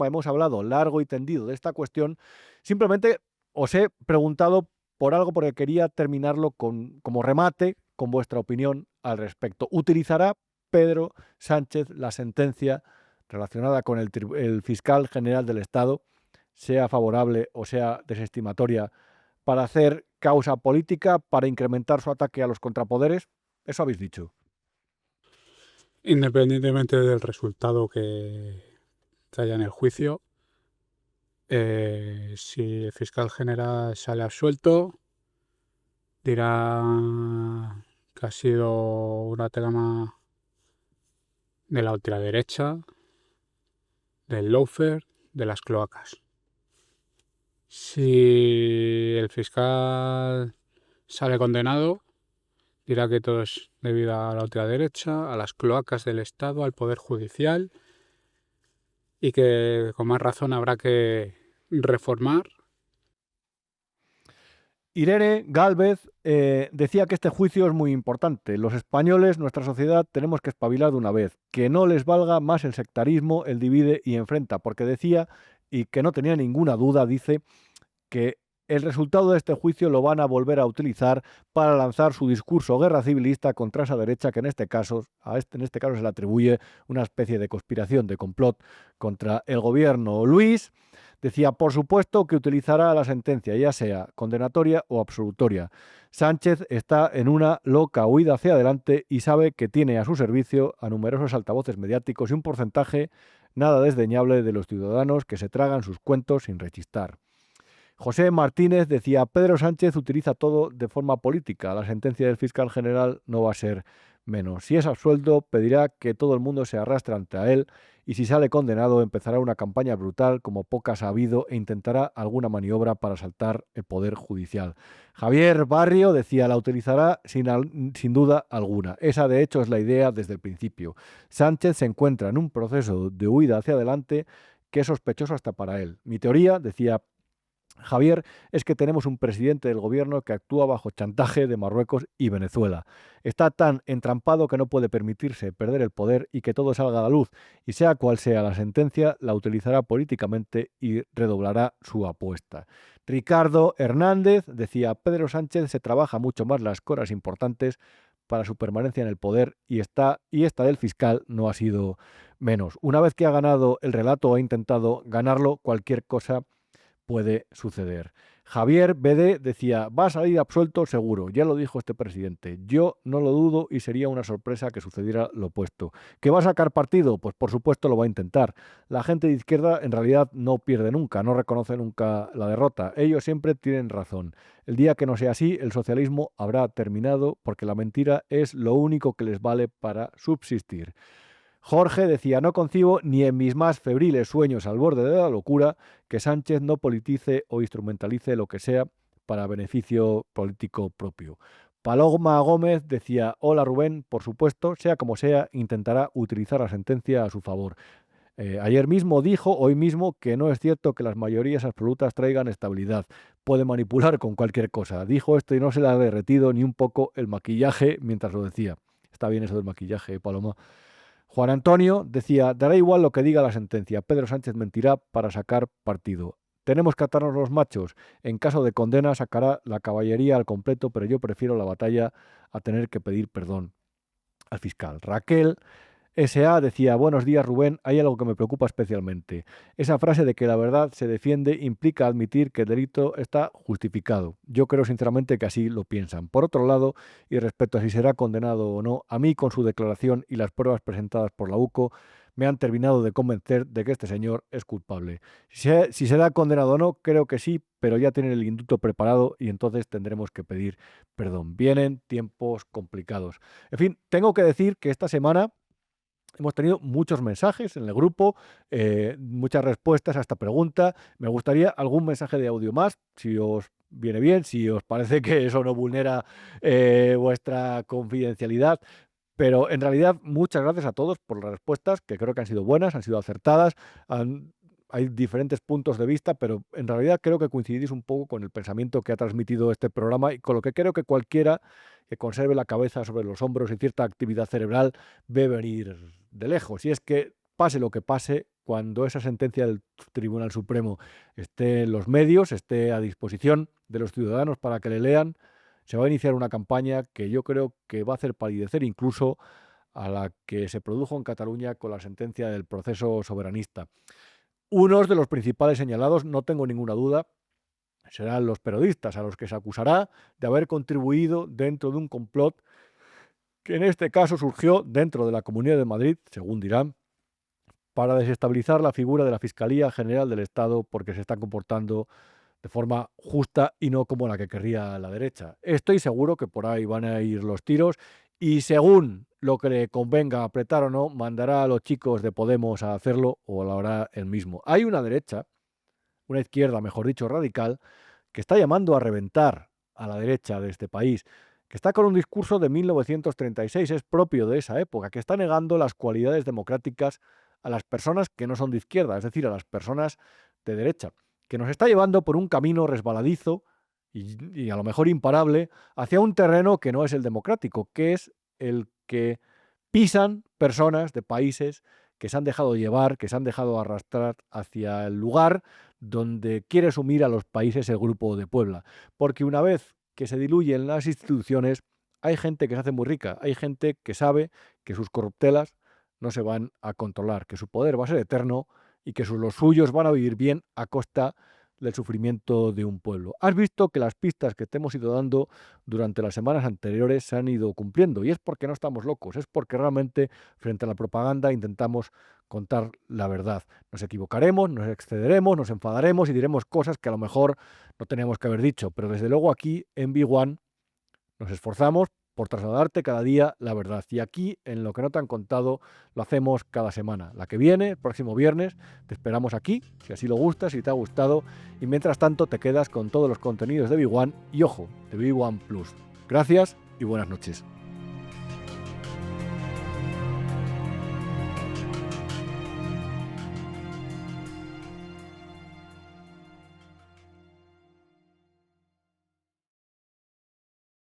S1: hemos hablado largo y tendido de esta cuestión, simplemente os he preguntado por algo porque quería terminarlo como remate con vuestra opinión al respecto. ¿Utilizará Pedro Sánchez la sentencia relacionada con el fiscal general del Estado, sea favorable o sea desestimatoria, para hacer causa política, para incrementar su ataque a los contrapoderes? Eso habéis dicho.
S13: Independientemente del resultado que haya en el juicio, si el fiscal general sale absuelto, dirá que ha sido una trama de la ultraderecha, del lawfare, de las cloacas. Si el fiscal sale condenado, dirá que todo es debido a la ultraderecha, a las cloacas del Estado, al Poder Judicial, y que con más razón habrá que reformar.
S1: Irene Gálvez decía que este juicio es muy importante. Los españoles, nuestra sociedad, tenemos que espabilar de una vez. Que no les valga más el sectarismo, el divide y enfrenta. Porque decía, y que no tenía ninguna duda, dice que el resultado de este juicio lo van a volver a utilizar para lanzar su discurso guerra civilista contra esa derecha que en este caso se le atribuye una especie de conspiración, de complot contra el gobierno. Luis decía, por supuesto que utilizará la sentencia, ya sea condenatoria o absolutoria. Sánchez está en una loca huida hacia adelante y sabe que tiene a su servicio a numerosos altavoces mediáticos y un porcentaje nada desdeñable de los ciudadanos que se tragan sus cuentos sin rechistar. José Martínez decía, Pedro Sánchez utiliza todo de forma política, la sentencia del fiscal general no va a ser menos. Si es absuelto, pedirá que todo el mundo se arrastre ante él y si sale condenado empezará una campaña brutal como pocas ha habido e intentará alguna maniobra para saltar el poder judicial. Javier Barrio decía, la utilizará sin duda alguna. Esa de hecho es la idea desde el principio. Sánchez se encuentra en un proceso de huida hacia adelante que es sospechoso hasta para él. Mi teoría, decía Javier, es que tenemos un presidente del gobierno que actúa bajo chantaje de Marruecos y Venezuela. Está tan entrampado que no puede permitirse perder el poder y que todo salga a la luz, y sea cual sea la sentencia, la utilizará políticamente y redoblará su apuesta. Ricardo Hernández decía, Pedro Sánchez se trabaja mucho más las cosas importantes para su permanencia en el poder y esta del fiscal no ha sido menos. Una vez que ha ganado el relato o ha intentado ganarlo, cualquier cosa puede suceder. Javier BD decía, va a salir absuelto seguro, ya lo dijo este presidente. Yo no lo dudo y sería una sorpresa que sucediera lo opuesto. ¿Que va a sacar partido? Pues por supuesto lo va a intentar. La gente de izquierda en realidad no pierde nunca, no reconoce nunca la derrota. Ellos siempre tienen razón. El día que no sea así, el socialismo habrá terminado porque la mentira es lo único que les vale para subsistir. Jorge decía, no concibo ni en mis más febriles sueños al borde de la locura que Sánchez no politice o instrumentalice lo que sea para beneficio político propio. Paloma Gómez decía, hola Rubén, por supuesto, sea como sea, intentará utilizar la sentencia a su favor. Ayer mismo dijo, hoy mismo, que no es cierto que las mayorías absolutas traigan estabilidad. Puede manipular con cualquier cosa. Dijo esto y no se le ha derretido ni un poco el maquillaje mientras lo decía. Está bien eso del maquillaje, Paloma. Juan Antonio decía, dará igual lo que diga la sentencia, Pedro Sánchez mentirá para sacar partido. Tenemos que atarnos los machos. En caso de condena sacará la caballería al completo, pero yo prefiero la batalla a tener que pedir perdón al fiscal. Raquel S.A. decía, buenos días Rubén, hay algo que me preocupa especialmente. Esa frase de que la verdad se defiende implica admitir que el delito está justificado. Yo creo sinceramente que así lo piensan. Por otro lado, y respecto a si será condenado o no, a mí con su declaración y las pruebas presentadas por la UCO me han terminado de convencer de que este señor es culpable. Si será condenado o no, creo que sí, pero ya tienen el indulto preparado y entonces tendremos que pedir perdón. Vienen tiempos complicados. En fin, tengo que decir que esta semana hemos tenido muchos mensajes en el grupo, muchas respuestas a esta pregunta. Me gustaría algún mensaje de audio más, si os viene bien, si os parece que eso no vulnera vuestra confidencialidad. Pero en realidad muchas gracias a todos por las respuestas, que creo que han sido buenas, han sido acertadas, han hay diferentes puntos de vista, pero en realidad creo que coincidís un poco con el pensamiento que ha transmitido este programa y con lo que creo que cualquiera que conserve la cabeza sobre los hombros y cierta actividad cerebral ve venir de lejos. Y es que pase lo que pase, cuando esa sentencia del Tribunal Supremo esté en los medios, esté a disposición de los ciudadanos para que le lean, se va a iniciar una campaña que yo creo que va a hacer palidecer incluso a la que se produjo en Cataluña con la sentencia del proceso soberanista. Unos de los principales señalados, no tengo ninguna duda, serán los periodistas, a los que se acusará de haber contribuido dentro de un complot que en este caso surgió dentro de la Comunidad de Madrid, según dirán, para desestabilizar la figura de la Fiscalía General del Estado porque se está comportando de forma justa y no como la que querría la derecha. Estoy seguro que por ahí van a ir los tiros y según lo que le convenga apretar o no, mandará a los chicos de Podemos a hacerlo o lo hará él mismo. Hay una derecha, una izquierda, mejor dicho, radical, que está llamando a reventar a la derecha de este país, que está con un discurso de 1936, es propio de esa época, que está negando las cualidades democráticas a las personas que no son de izquierda, es decir, a las personas de derecha, que nos está llevando por un camino resbaladizo y a lo mejor imparable hacia un terreno que no es el democrático, que es el que pisan personas de países que se han dejado llevar, que se han dejado arrastrar hacia el lugar donde quiere sumir a los países el Grupo de Puebla. Porque una vez que se diluyen las instituciones, hay gente que se hace muy rica, hay gente que sabe que sus corruptelas no se van a controlar, que su poder va a ser eterno y que los suyos van a vivir bien a costa del sufrimiento de un pueblo. Has visto que las pistas que te hemos ido dando durante las semanas anteriores se han ido cumpliendo y es porque no estamos locos, es porque realmente frente a la propaganda intentamos contar la verdad. Nos equivocaremos, nos excederemos, nos enfadaremos y diremos cosas que a lo mejor no teníamos que haber dicho, pero desde luego aquí en Big nos esforzamos por trasladarte cada día la verdad. Y aquí, en Lo que no te han contado, lo hacemos cada semana. La que viene, el próximo viernes, te esperamos aquí, si así lo gustas, si te ha gustado. Y mientras tanto, te quedas con todos los contenidos de Big One y, ojo, de Big One Plus. Gracias y buenas noches.